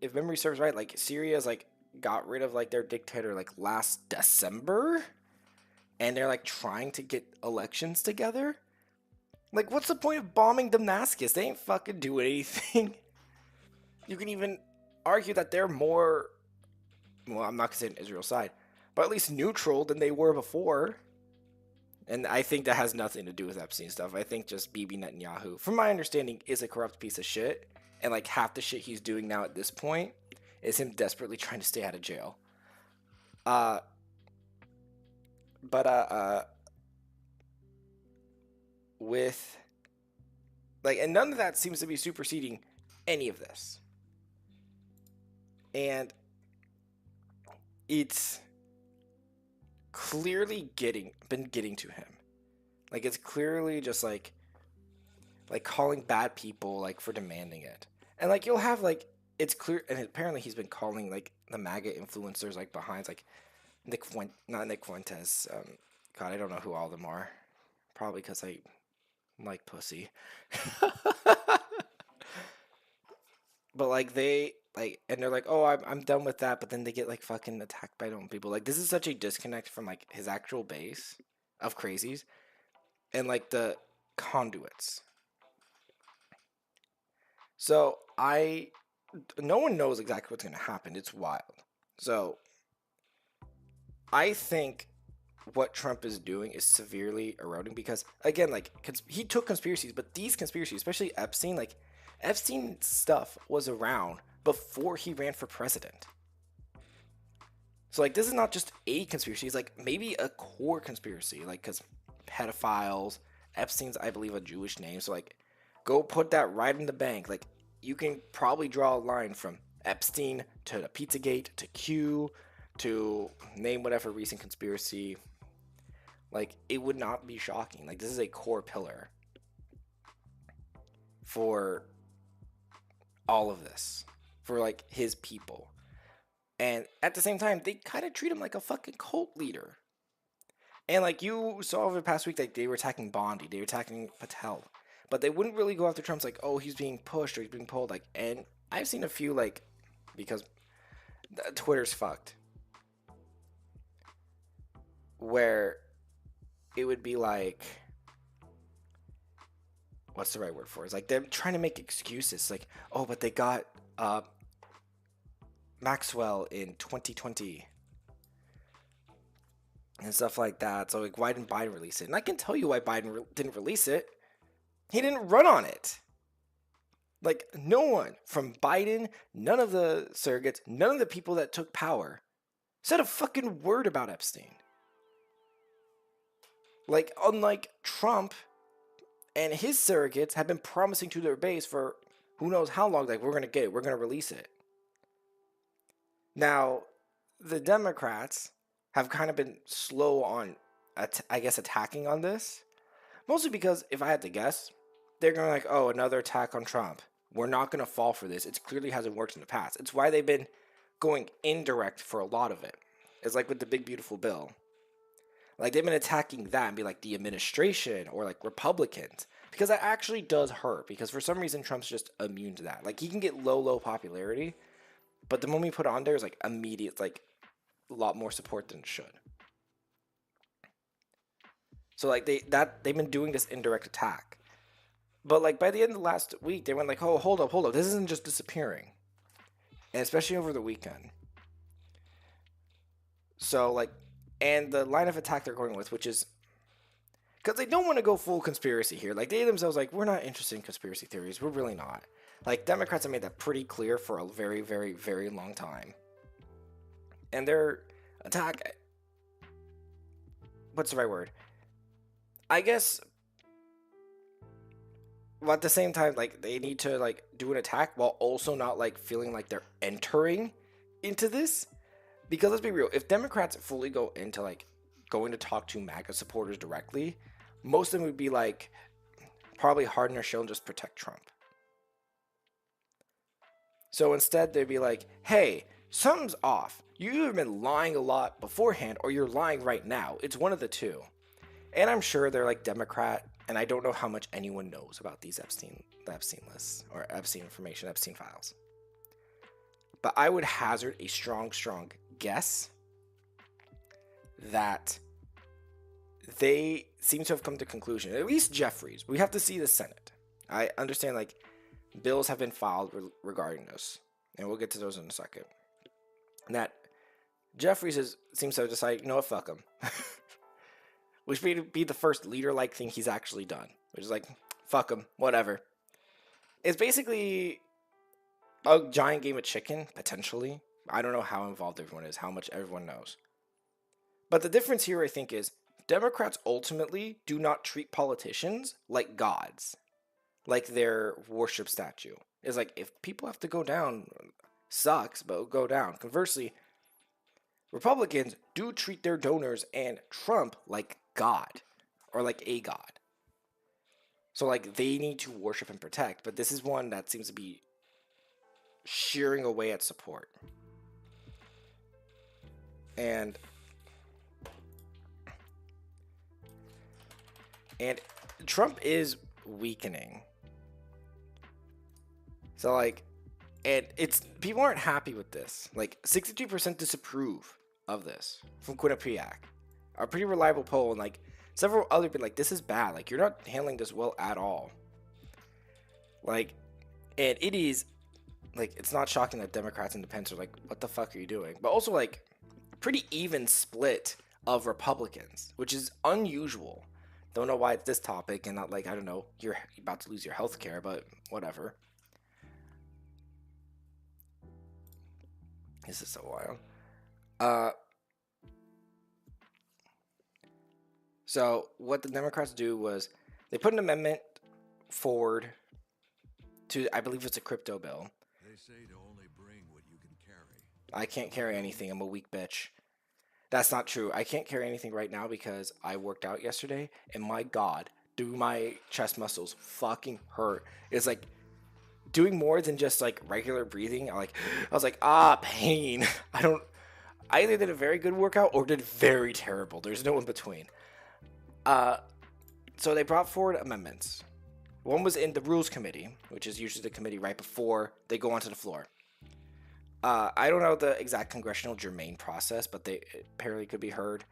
S1: if memory serves right, like Syria's like got rid of like their dictator like last December, and they're like trying to get elections together. Like, what's the point of bombing Damascus? They ain't fucking doing anything. You can even argue that they're more, well, I'm not gonna say on Israel's side, but at least neutral than they were before. And I think that has nothing to do with Epstein stuff. I think just Bibi Netanyahu, from my understanding, is a corrupt piece of shit. And like half the shit he's doing now at this point is him desperately trying to stay out of jail. But with like, and none of that seems to be superseding any of this. And it's clearly been getting to him. Like, it's clearly just like calling bad people like for demanding it. And like, you'll have like, it's clear, and apparently he's been calling like the MAGA influencers like behind, like not Nick Fuentes. God, I don't know who all of them are. Probably because I like pussy. But like, they like, and they're like, oh, I'm done with that, but then they get like fucking attacked by their own people. Like, this is such a disconnect from like his actual base of crazies and like the conduits. So no one knows exactly what's going to happen. It's wild. So I think what Trump is doing is severely eroding because, again, like, he took conspiracies, but these conspiracies, especially Epstein, like, Epstein stuff was around before he ran for president. So like, this is not just a conspiracy, it's like maybe a core conspiracy, like, because pedophiles, Epstein's, I believe, a Jewish name, so like, go put that right in the bank. Like, you can probably draw a line from Epstein to the Pizzagate to Q to name whatever recent conspiracy. Like, it would not be shocking. Like, this is a core pillar for all of this, for like his people. And at the same time, they kind of treat him like a fucking cult leader. And like, you saw over the past week, like, they were attacking Bondi, they were attacking Patel, but they wouldn't really go after Trump's like, oh, he's being pushed or he's being pulled. Like, and I've seen a few, like, because Twitter's fucked, where it would be like, what's the right word for it? It's like they're trying to make excuses, like, oh, but they got Maxwell in 2020 and stuff like that. So like, why didn't Biden release it? And I can tell you why Biden didn't release it. He didn't run on it. Like, no one from Biden, none of the surrogates, none of the people that took power said a fucking word about Epstein. Like, unlike Trump and his surrogates have been promising to their base for who knows how long, like, we're going to get it, we're going to release it. Now, the Democrats have kind of been slow on, I guess, attacking on this. Mostly because, if I had to guess, they're going to like, oh, another attack on Trump. We're not going to fall for this. It clearly hasn't worked in the past. It's why they've been going indirect for a lot of it. It's like with the big, beautiful bill. Like, they've been attacking that and be like the administration or like Republicans. Because that actually does hurt. Because for some reason, Trump's just immune to that. Like, he can get low popularity. But the moment you put it on there is like immediate, like, a lot more support than it should. So like they've been doing this indirect attack. But like by the end of last week, they went like, oh, hold up. This isn't just disappearing. And especially over the weekend. So like, and the line of attack they're going with, which is, because they don't want to go full conspiracy here. Like they themselves, like, we're not interested in conspiracy theories. We're really not. Like Democrats have made that pretty clear for a very, very, very long time. And their attack, what's the right word? I guess, well, at the same time, like, they need to, like, do an attack while also not, like, feeling like they're entering into this. Because let's be real, if Democrats fully go into, like, going to talk to MAGA supporters directly, most of them would be, like, probably harden their shield and just protect Trump. So instead, they'd be like, hey, something's off. You've either been lying a lot beforehand or you're lying right now. It's one of the two. And I'm sure they're, like, Democrat, and I don't know how much anyone knows about these Epstein lists, or Epstein information, Epstein files. But I would hazard a strong guess that they seem to have come to conclusion, at least Jeffries. We have to see the Senate. I understand, like, bills have been filed regarding this, and we'll get to those in a second. And that Jeffries seems to have decided, you know what, fuck him. Which would be the first leader-like thing he's actually done. Which is like, fuck him, whatever. It's basically a giant game of chicken, potentially. I don't know how involved everyone is, how much everyone knows. But the difference here, I think, is Democrats ultimately do not treat politicians like gods. Like their worship statue. It's like, if people have to go down, sucks, but go down. Conversely, Republicans do treat their donors and Trump like God, or like a god. So like they need to worship and protect, but this is one that seems to be shearing away at support. And Trump is weakening. So like, and it's, people aren't happy with this. Like 62% disapprove of this from Quinnipiac. A pretty reliable poll, and like several other been like, this is bad. Like, you're not handling this well at all. Like, and it is like, it's not shocking that Democrats and independents are like, what the fuck are you doing? But also like a pretty even split of Republicans, which is unusual. Don't know why it's this topic and not like, I don't know, you're about to lose your health care, but whatever. This is so wild. So what the Democrats do was they put an amendment forward to, I believe it's a crypto bill.
S2: They say to only bring what you can carry.
S1: I can't carry anything. I'm a weak bitch. That's not true. I can't carry anything right now because I worked out yesterday, and my God, do my chest muscles fucking hurt. It's like doing more than just like regular breathing. I was like, pain. I either did a very good workout or did very terrible. There's no in between. So they brought forward amendments. One was in the Rules Committee, which is usually the committee right before they go onto the floor. I don't know the exact congressional germane process, but they apparently could be heard.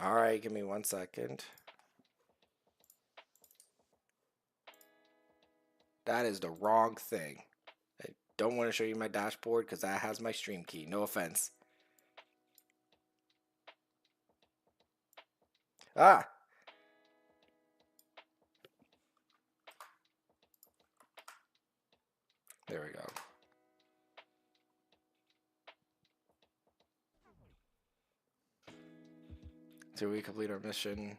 S1: Alright, give me 1 second. That is the wrong thing. I don't want to show you my dashboard because that has my stream key. No offense. There we go. So we complete our mission.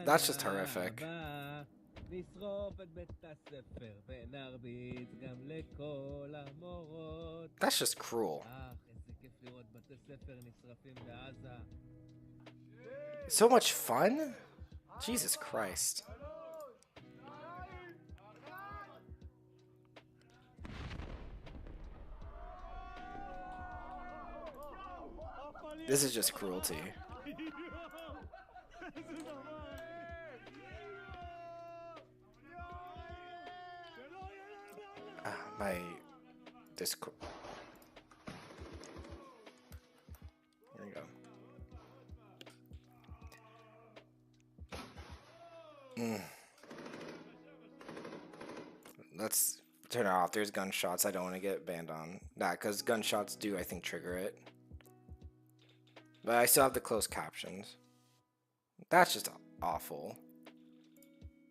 S1: That's just horrific. That's just cruel. So much fun? Jesus Christ. This is just cruelty. My Discord. There we go. Let's turn it off. There's gunshots. I don't want to get banned on that because gunshots do, I think, trigger it. But I still have the closed captions. That's just awful.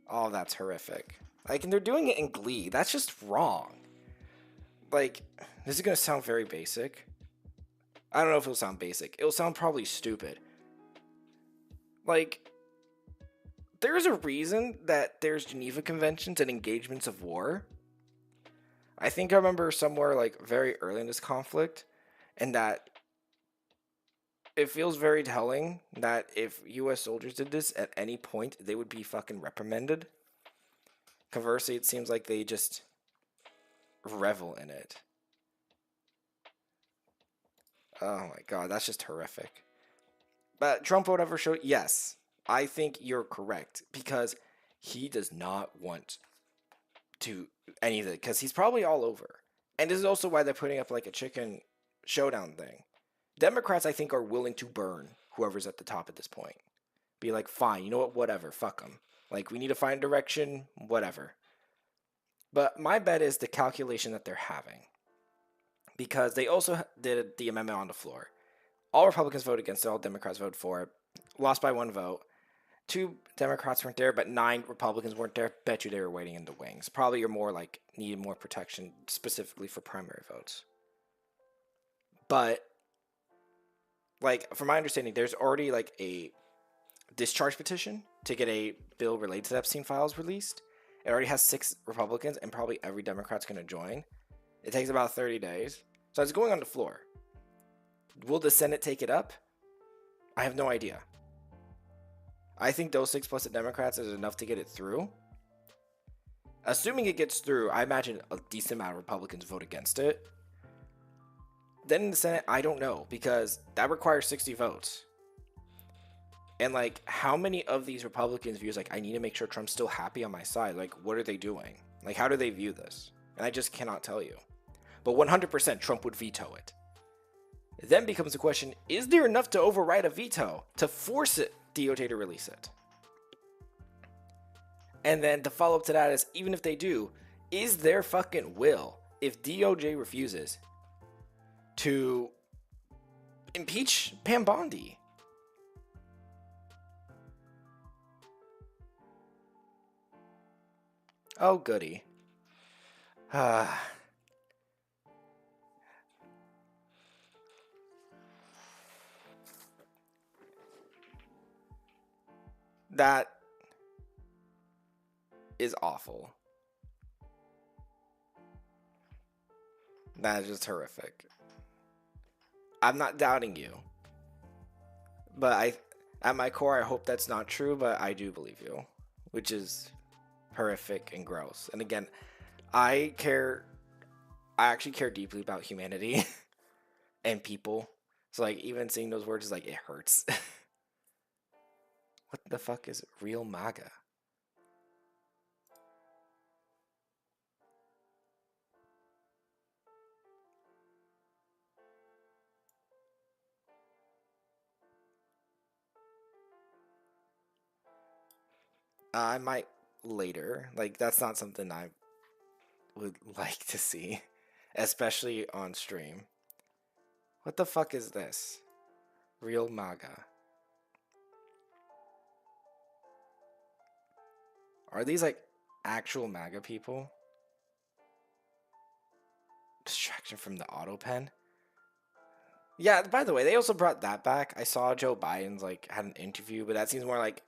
S1: Oh, that's horrific. Like, and they're doing it in Glee. That's just wrong. Like, this is going to sound very basic. I don't know if it'll sound basic. It'll sound probably stupid. Like, there's a reason that there's Geneva Conventions and engagements of war. I think I remember somewhere, like, very early in this conflict, and that it feels very telling that if U.S. soldiers did this at any point, they would be fucking reprimanded. Conversely, it seems like they just revel in it. Oh my god, that's just horrific. But Trump would ever show, yes, I think you're correct, because he does not want to any of it, because he's probably all over. And this is also why they're putting up like a chicken showdown thing. Democrats, I think, are willing to burn whoever's at the top at this point. Be like, fine, you know what, whatever, fuck them. Like, we need to find a direction, whatever. But my bet is the calculation that they're having. Because they also did the amendment on the floor. All Republicans voted against it, all Democrats voted for it. Lost by 1 vote. 2 Democrats weren't there, but 9 Republicans weren't there. Bet you they were waiting in the wings. Probably you're more like, needed more protection, specifically for primary votes. But, like, from my understanding, there's already, like, a discharge petition to get a bill related to the Epstein files released. It already has 6 Republicans, and probably every Democrat's going to join. It takes about 30 days. So it's going on the floor. Will the Senate take it up? I have no idea. I think those 6 plus the Democrats is enough to get it through. Assuming it gets through, I imagine a decent amount of Republicans vote against it. Then in the Senate, I don't know, because that requires 60 votes. And, like, how many of these Republicans views, like, I need to make sure Trump's still happy on my side? Like, what are they doing? Like, how do they view this? And I just cannot tell you. But 100% Trump would veto it. Then becomes the question, is there enough to override a veto to force it, DOJ to release it? And then the follow-up to that is, even if they do, is there fucking will, if DOJ refuses, to impeach Pam Bondi? Oh, goody. That is awful. That is just horrific. I'm not doubting you. But at my core, I hope that's not true, but I do believe you. Which is horrific and gross. And again, I actually care deeply about humanity and people. So, like, even seeing those words is like, it hurts. What the fuck is real MAGA? I might later. Like, that's not something I would like to see, especially on stream. What the fuck is this? Real MAGA. Are these, like, actual MAGA people? Distraction from the auto pen? Yeah, by the way, they also brought that back. I saw Joe Biden's, like, had an interview, but that seems more like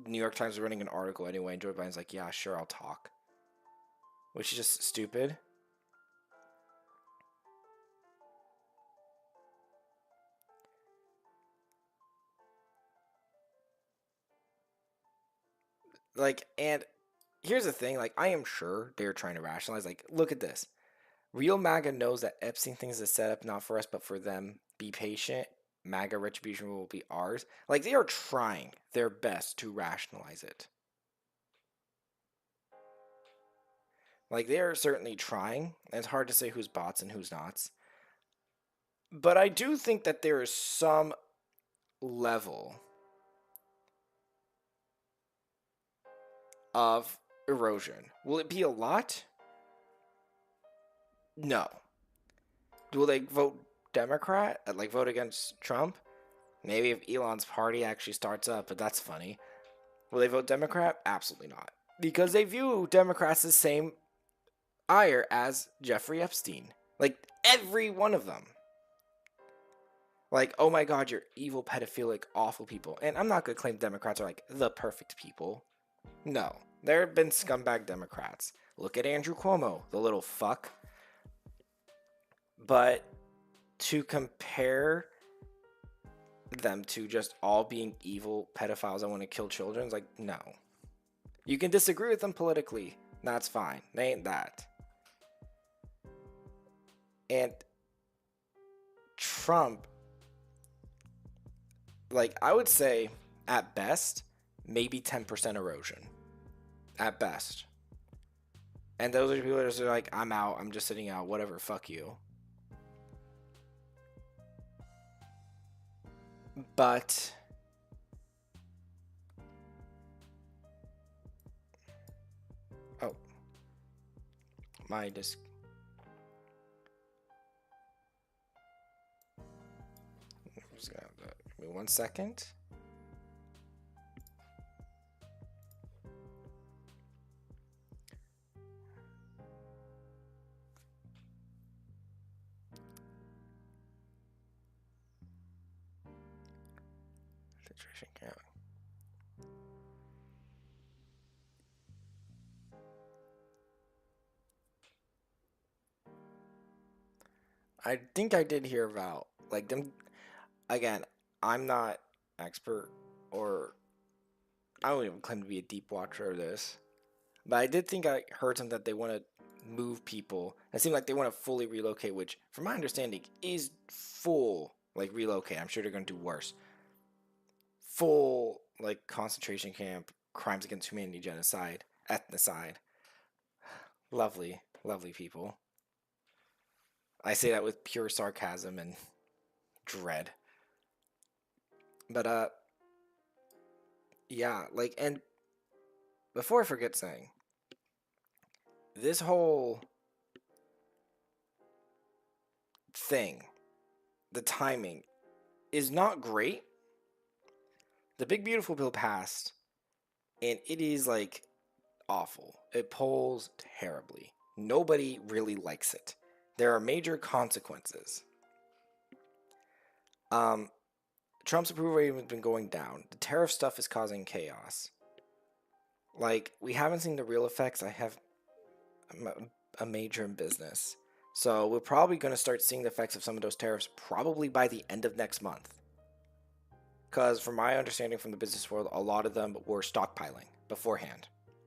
S1: New York Times is running an article anyway, and Joe Biden's like, yeah, sure, I'll talk. Which is just stupid. Like, and here's the thing, like, I am sure they're trying to rationalize, like, look at this. Real MAGA knows that Epstein things is set up not for us, but for them. Be patient. MAGA retribution will be ours. Like, they are trying their best to rationalize it. Like, they are certainly trying. And it's hard to say who's bots and who's not. But I do think that there is some level of erosion. Will it be a lot? No. Will they vote Democrat? Like, vote against Trump? Maybe if Elon's party actually starts up, but that's funny. Will they vote Democrat? Absolutely not. Because they view Democrats the same ire as Jeffrey Epstein. Like, every one of them. Like, oh my god, you're evil, pedophilic, awful people. And I'm not going to claim Democrats are like the perfect people. No. There have been scumbag Democrats. Look at Andrew Cuomo, the little fuck. But to compare them to just all being evil pedophiles that want to kill children, is like, no. You can disagree with them politically. That's fine. They ain't that. And Trump, like, I would say, at best, maybe 10% erosion. At best. And those are people that are just like, I'm out, I'm just sitting out, whatever, fuck you. But oh, my disc. I'm just gonna have to, give me 1 second. Situation count. I think I did hear about like them again. I'm not expert or I don't even claim to be a deep watcher of this, but I did think I heard something that they want to move people. It seemed like they want to fully relocate, which, from my understanding, is full like relocate. I'm sure they're going to do worse. Full like concentration camp, crimes against humanity, genocide, ethnocide. Lovely, lovely people. I say that with pure sarcasm and dread. But yeah, like, and before I forget saying, this whole thing, the timing is not great. The Big Beautiful Bill passed, and it is like awful. It polls terribly. Nobody really likes it. There are major consequences. Trump's approval rating has been going down. The tariff stuff is causing chaos. Like, we haven't seen the real effects. I have a major in business. So we're probably going to start seeing the effects of some of those tariffs probably by the end of next month. Because from my understanding from the business world, a lot of them were stockpiling beforehand.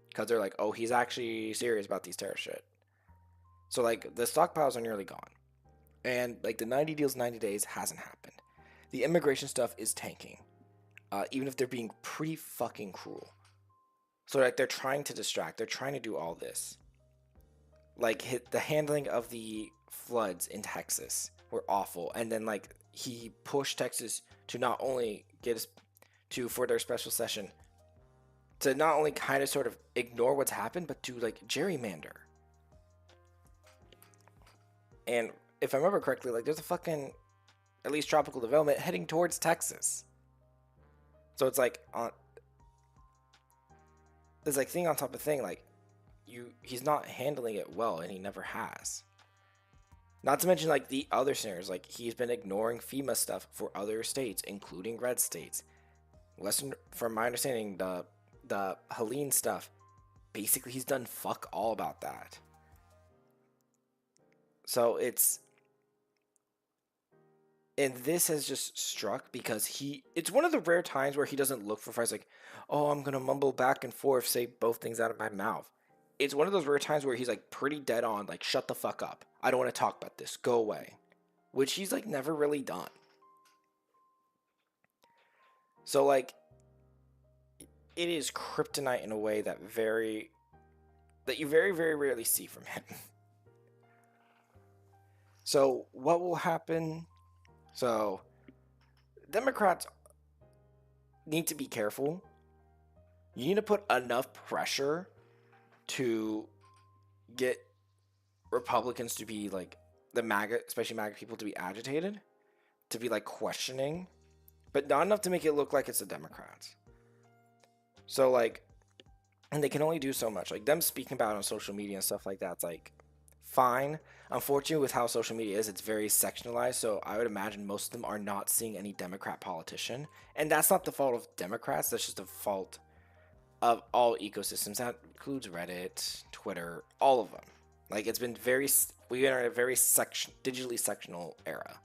S1: Because they're like, oh, he's actually serious about these tariff shit. So, like, the stockpiles are nearly gone. And, like, the 90 deals, 90 days hasn't happened. The immigration stuff is tanking. Even if they're being pretty fucking cruel. So, like, they're trying to distract. They're trying to do all this. Like, the handling of the floods in Texas were awful. And then, like, he pushed Texas to not only get us to, for their special session, to not only kind of sort of ignore what's happened, but to, like, gerrymander. And if I remember correctly, like, there's a fucking, at least tropical development heading towards Texas. So it's like, there's like thing on top of thing, like, he's not handling it well, and he never has. Not to mention, like, the other scenarios, like, he's been ignoring FEMA stuff for other states, including red states. From my understanding, the Helene stuff, basically he's done fuck all about that. So it's, and this has just struck because it's one of the rare times where he doesn't look for fights like, oh, I'm going to mumble back and forth, say both things out of my mouth. It's one of those rare times where he's like pretty dead on, like, shut the fuck up. I don't want to talk about this. Go away. Which he's like never really done. So like it is kryptonite in a way that you very very rarely see from him. So what will happen? So Democrats need to be careful. You need to put enough pressure to get Republicans to be like the MAGA, especially MAGA people, to be agitated, to be like questioning, but not enough to make it look like it's the Democrats. So like, and they can only do so much. Like them speaking about it on social media and stuff like that's like fine. Unfortunately, with how social media is, it's very sectionalized. So I would imagine most of them are not seeing any Democrat politician, and that's not the fault of Democrats. That's just the fault of all ecosystems. That includes Reddit, Twitter, all of them. Like it's been we are in a very digitally sectional era.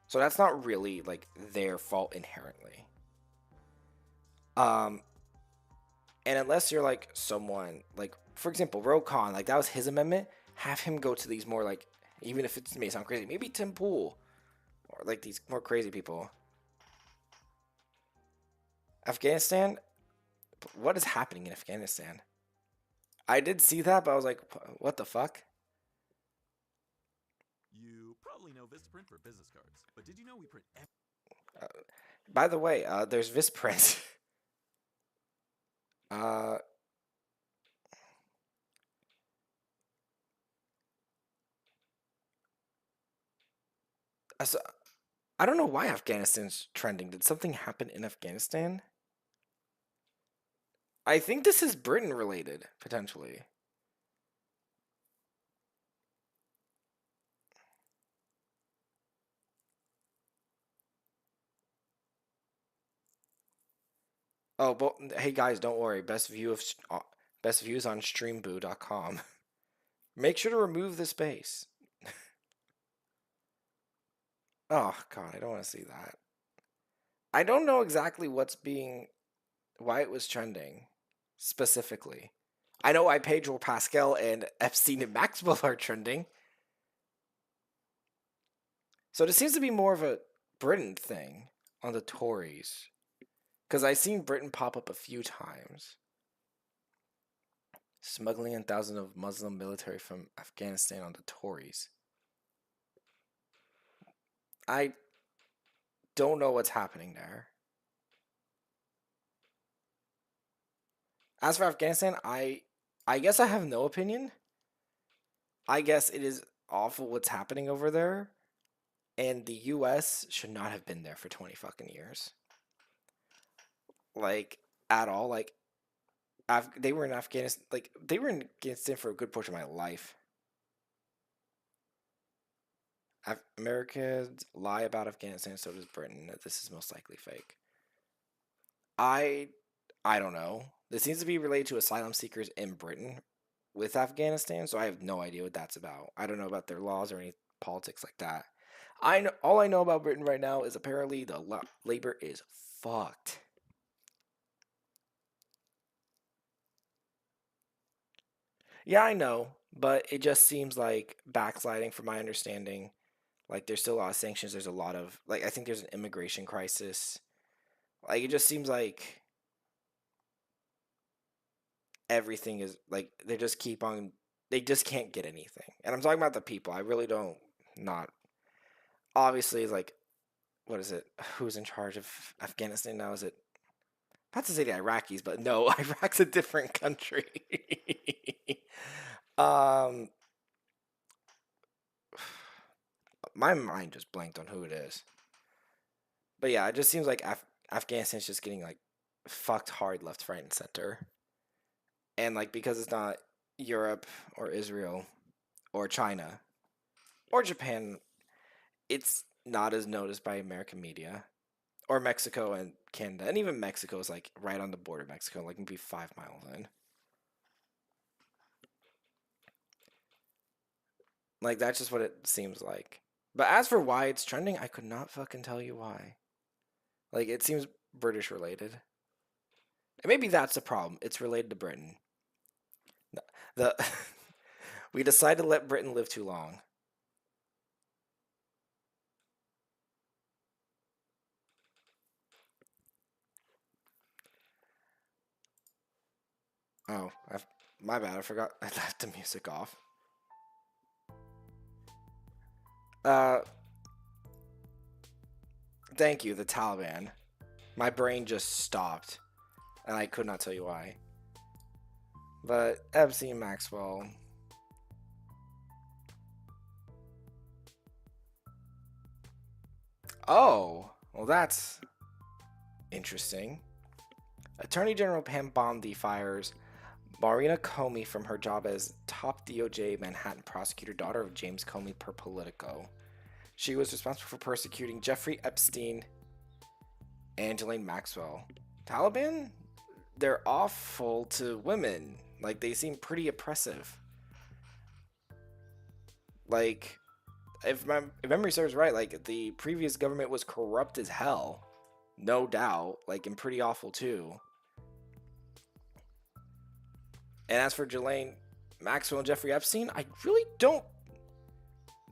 S1: So that's not really like their fault inherently. Um, and unless you're like someone like, for example, Ro Khan, like that was his amendment. Have him go to these more like, even if it may sound crazy, maybe Tim Pool or like these more crazy people. Afghanistan, what is happening in Afghanistan? I did see that, but I was like, what the fuck?
S5: You probably know Vistaprint for business cards, but did you know we print
S1: By the way, there's Visprint. uh, so, I don't know why Afghanistan's trending. Did something happen in Afghanistan? I think this is Britain related, potentially. Oh, but hey guys, don't worry. Best views on streamboo.com. Make sure to remove the space. Oh god, I don't want to see that. I don't know exactly why it was trending specifically. I know why Pedro Pascal and Epstein and Maxwell are trending. So this seems to be more of a Britain thing on the Tories. Because I've seen Britain pop up a few times. Smuggling in thousands of Muslim military from Afghanistan on the Tories. I don't know what's happening there. As for Afghanistan, I guess I have no opinion. I guess it is awful what's happening over there, and the US should not have been there for 20 fucking years. Like at all. Like they were in Afghanistan, like they were in Afghanistan for a good portion of my life. Americans lie about Afghanistan, so does Britain. This is most likely fake. I I don't know. This seems to be related to asylum seekers in Britain with Afghanistan, so I have no idea what that's about. I don't know about their laws or any politics like that. I know all I know about Britain right now is apparently the labor is fucked. Yeah, I know, but it just seems like backsliding from my understanding. Like there's still a lot of sanctions. There's a lot of like I think there's an immigration crisis. Like it just seems like everything is like they just can't get anything. And I'm talking about the people. I really don't not obviously like what is it? Who's in charge of Afghanistan now? Is it not to say the Iraqis, but no, Iraq's a different country. um my mind just blanked on who it is. But yeah, it just seems like Afghanistan's just getting like fucked hard left, right, and center. And like because it's not Europe or Israel or China or Japan, it's not as noticed by American media or Mexico and Canada. And even Mexico is like right on the border of Mexico, like maybe 5 miles in. Like that's just what it seems like. But as for why it's trending, I could not fucking tell you why. Like it seems British related. And maybe that's the problem. It's related to Britain. The we decided to let Britain live too long. Oh, my bad. I forgot I left the music off. Thank you, the Taliban. My brain just stopped, and I could not tell you why. But Epstein Maxwell. Oh, well, that's interesting. Attorney General Pam Bondi fires Marina Comey from her job as top DOJ Manhattan prosecutor, daughter of James Comey per Politico. She was responsible for persecuting Jeffrey Epstein and Ghislaine Maxwell. Taliban? They're awful to women. Like, they seem pretty oppressive. Like, if memory serves right, like, the previous government was corrupt as hell. No doubt. Like, and pretty awful, too. And as for Ghislaine Maxwell and Jeffrey Epstein, I really don't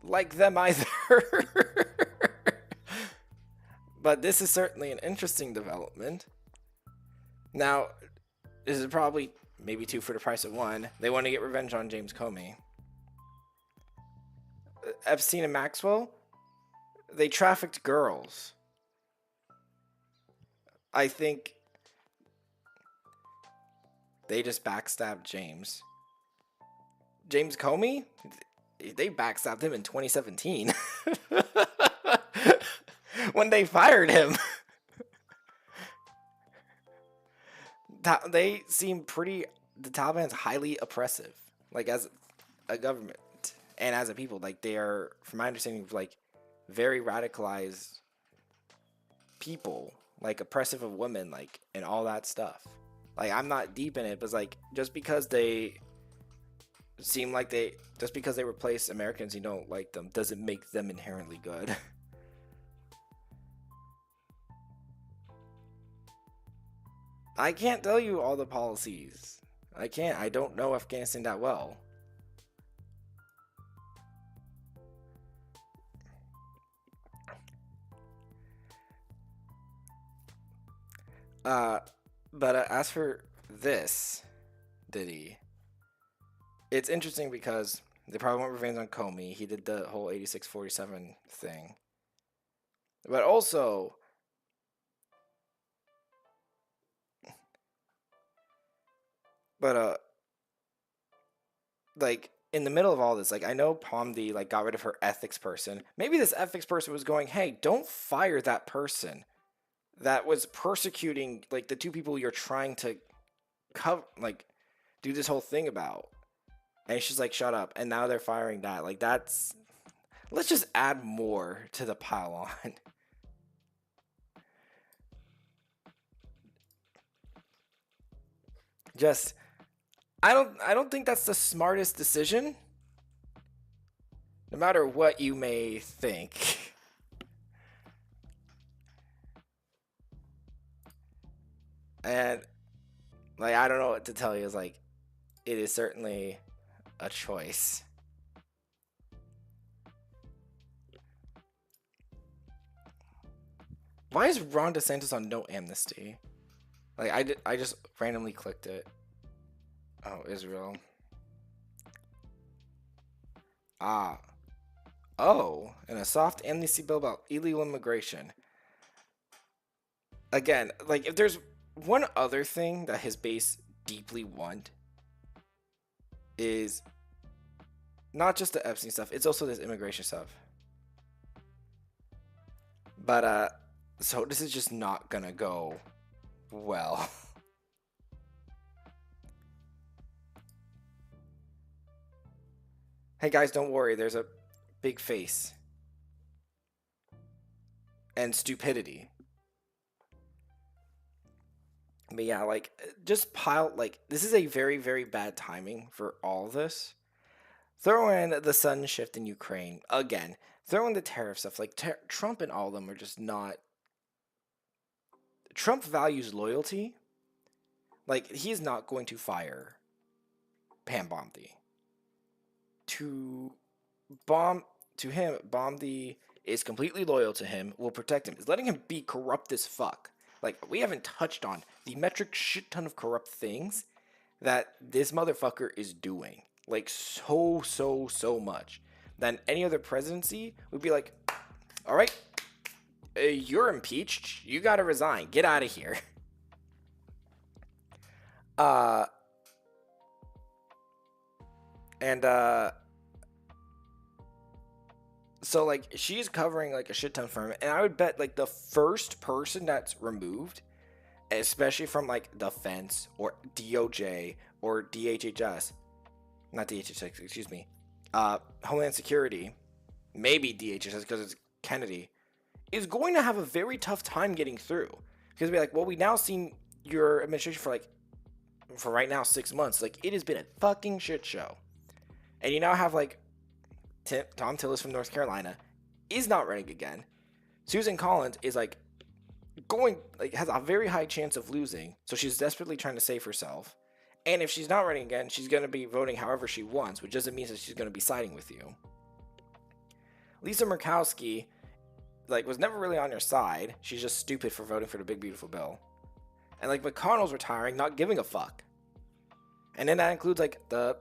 S1: like them either. But this is certainly an interesting development. Now, this is probably maybe two for the price of one. They want to get revenge on James Comey. Epstein and Maxwell, they trafficked girls. I think they just backstabbed James. James Comey? They backstabbed him in 2017. When they fired him. They seem pretty... The Taliban's highly oppressive. Like, as a government. And as a people. Like, they are, from my understanding, like, very radicalized people. Like, oppressive of women. Like, and all that stuff. Like, I'm not deep in it. But, like, just because they seem like they... Just because they replace Americans who don't like them doesn't make them inherently good. I can't tell you all the policies. I can't. I don't know Afghanistan that well. But as for this Diddy, it's interesting because they probably want revenge on Comey. He did the whole 86-47 thing. But also, like, in the middle of all this, like, I know Pomdi, like, got rid of her ethics person. Maybe this ethics person was going, hey, don't fire that person that was persecuting, like, the two people you're trying to cover, like, do this whole thing about. And she's like, shut up. And now they're firing that. Like, that's... Let's just add more to the pile on. Just... I don't think that's the smartest decision. No matter what you may think. And, like, I don't know what to tell you. It's like, it is certainly a choice. Why is Ron DeSantis on no amnesty? Like, I just randomly clicked it. Oh, Israel. Oh, and a soft amnesty bill about illegal immigration. Again, like, if there's one other thing that his base deeply want, is not just the Epstein stuff, it's also this immigration stuff. But, so this is just not gonna go well. Hey guys, don't worry, there's a big face. And stupidity. But yeah, like, just pile, like, this is a very, very bad timing for all this. Throw in the sudden shift in Ukraine. Again, throw in the tariff stuff. Like, Trump and all of them are just not... Trump values loyalty. Like, he's not going to fire Pam Bondi. To him, Bondi is completely loyal to him, will protect him, is letting him be corrupt as fuck. Like, we haven't touched on the metric shit ton of corrupt things that this motherfucker is doing. Like, so much. Than any other presidency would be like, all right, you're impeached. You gotta resign. Get out of here. Uh, and, so, like, she's covering, like, a shit ton for him. And I would bet, like, the first person that's removed, especially from, like, defense or DOJ or DHHS, not DHHS, excuse me, Homeland Security, maybe DHHS because it's Kennedy, is going to have a very tough time getting through. Because be like, well, we now seen your administration for right now 6 months. Like, it has been a fucking shit show. And you now have, like, Tom Tillis from North Carolina is not running again. Susan Collins is, like, has a very high chance of losing. So she's desperately trying to save herself. And if she's not running again, she's going to be voting however she wants, which doesn't mean that she's going to be siding with you. Lisa Murkowski, like, was never really on your side. She's just stupid for voting for the big, beautiful bill. And, like, McConnell's retiring, not giving a fuck. And then that includes, like, the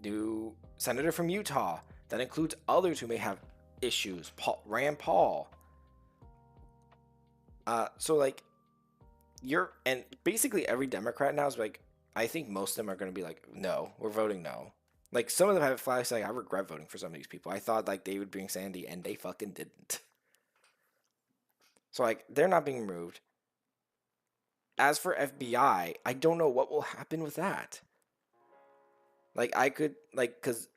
S1: new senator from Utah. That includes others who may have issues. Rand Paul. So, like, and basically every Democrat now is like, I think most of them are going to be like, no, we're voting no. Like, some of them have flags like, I regret voting for some of these people. I thought, like, they would bring Sandy, and they fucking didn't. So, like, they're not being removed. As for FBI, I don't know what will happen with that. Like, because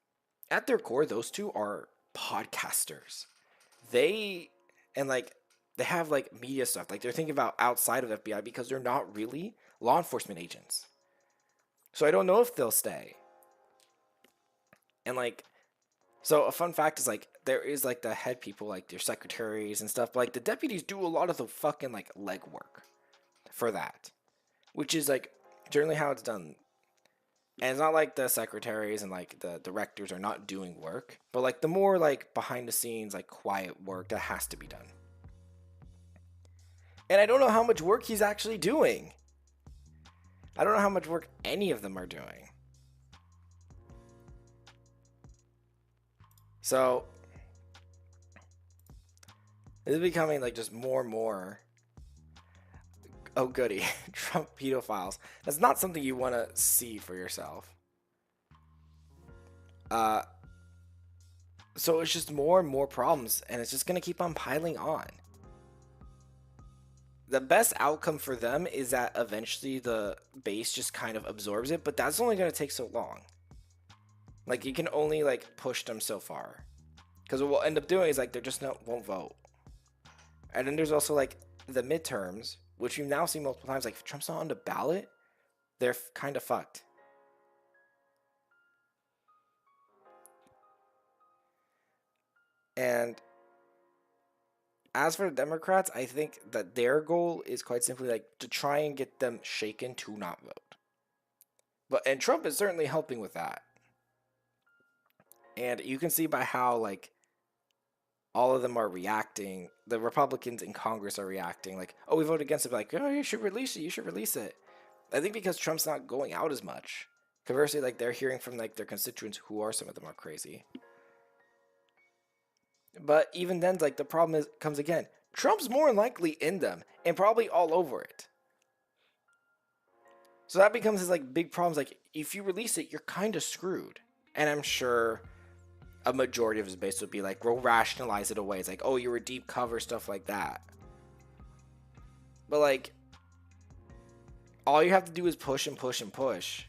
S1: at their core, those two are podcasters. They have, like, media stuff. Like, they're thinking about outside of FBI because they're not really law enforcement agents. So I don't know if they'll stay. And, like, so a fun fact is, like, there is, like, the head people, like, their secretaries and stuff. But, like, the deputies do a lot of the fucking, like, legwork for that. Which is, like, generally how it's done. And it's not like the secretaries and, like, the directors are not doing work. But, like, the more, like, behind the scenes, like, quiet work that has to be done. And I don't know how much work he's actually doing. I don't know how much work any of them are doing. So, it's becoming, like, just more and more. Oh, goody. Trump pedophiles. That's not something you want to see for yourself. So it's just more and more problems, and it's just going to keep on piling on. The best outcome for them is that eventually the base just kind of absorbs it, but that's only going to take so long. Like, you can only, like, push them so far. Because what we'll end up doing is, like, they just won't vote. And then there's also, like, the midterms, which you've now seen multiple times. Like, if Trump's not on the ballot, they're kind of fucked. And as for the Democrats, I think that their goal is quite simply, like, to try and get them shaken to not vote. And Trump is certainly helping with that. And you can see by how, like, all of them are reacting. The Republicans in Congress are reacting. Like, oh, we voted against it. Like, oh, you should release it. You should release it. I think because Trump's not going out as much. Conversely, like, they're hearing from, like, their constituents who are, some of them are crazy. But even then, like, the problem comes again. Trump's more than likely in them and probably all over it. So that becomes his, like, big problems. Like, if you release it, you're kind of screwed. And I'm sure a majority of his base would be like, we'll rationalize it away. It's like, oh, you were deep cover, stuff like that. But, like, all you have to do is push and push and push.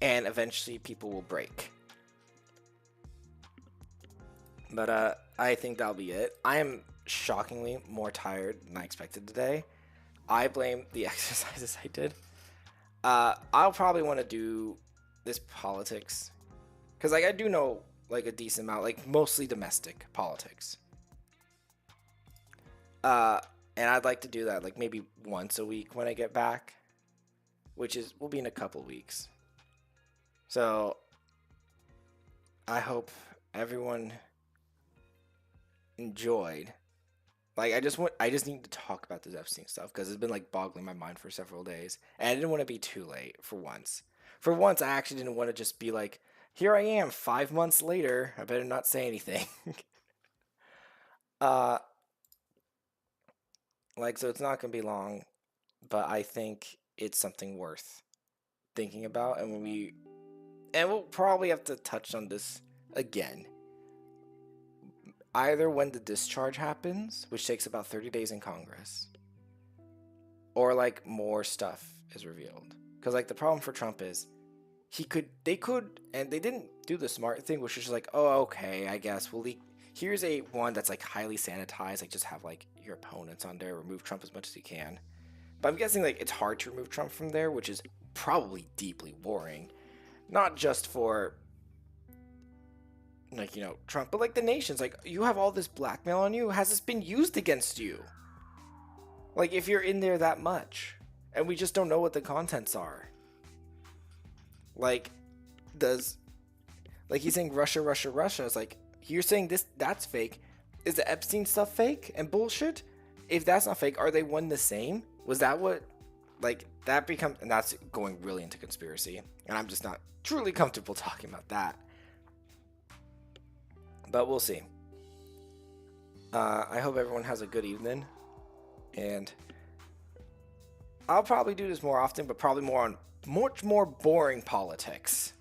S1: And eventually people will break. But I think that'll be it. I am shockingly more tired than I expected today. I blame the exercises I did. I'll probably want to do this politics. Because, like, I do know, like, a decent amount. Like, mostly domestic politics. And I'd like to do that, like, maybe once a week when I get back. Which will be in a couple weeks. So, I hope everyone enjoyed Like I just need to talk about this Epstein stuff because it's been like boggling my mind for several days, and I didn't want to be too late for once. For once, I actually didn't want to just be like, here I am 5 months later. I better not say anything. uh, like so, it's not gonna be long, but I think it's something worth thinking about, and we'll probably have to touch on this again. Either when the discharge happens, which takes about 30 days in Congress, or like more stuff is revealed. Because like the problem for Trump is they could, and they didn't do the smart thing, which is just like, oh, okay, I guess we'll leak. Here's a one that's like highly sanitized, like just have like your opponents on there, remove Trump as much as you can. But I'm guessing like it's hard to remove Trump from there, which is probably deeply boring. Not just for like, Trump, but like the nations. Like, you have all this blackmail on you. Has this been used against you? Like, if you're in there that much, and we just don't know what the contents are. Like, he's saying Russia, Russia, Russia. It's like, you're saying that's fake. Is the Epstein stuff fake and bullshit? If that's not fake, are they one the same? Was that what, like, that becomes, and that's going really into conspiracy, and I'm just not truly comfortable talking about that. But we'll see. I hope everyone has a good evening, and I'll probably do this more often, but probably more on much more boring politics,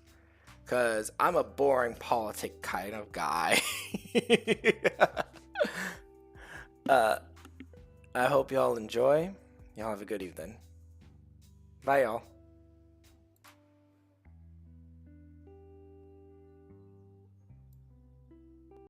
S1: because I'm a boring politic kind of guy. I hope y'all enjoy. Y'all have a good evening. Bye, y'all.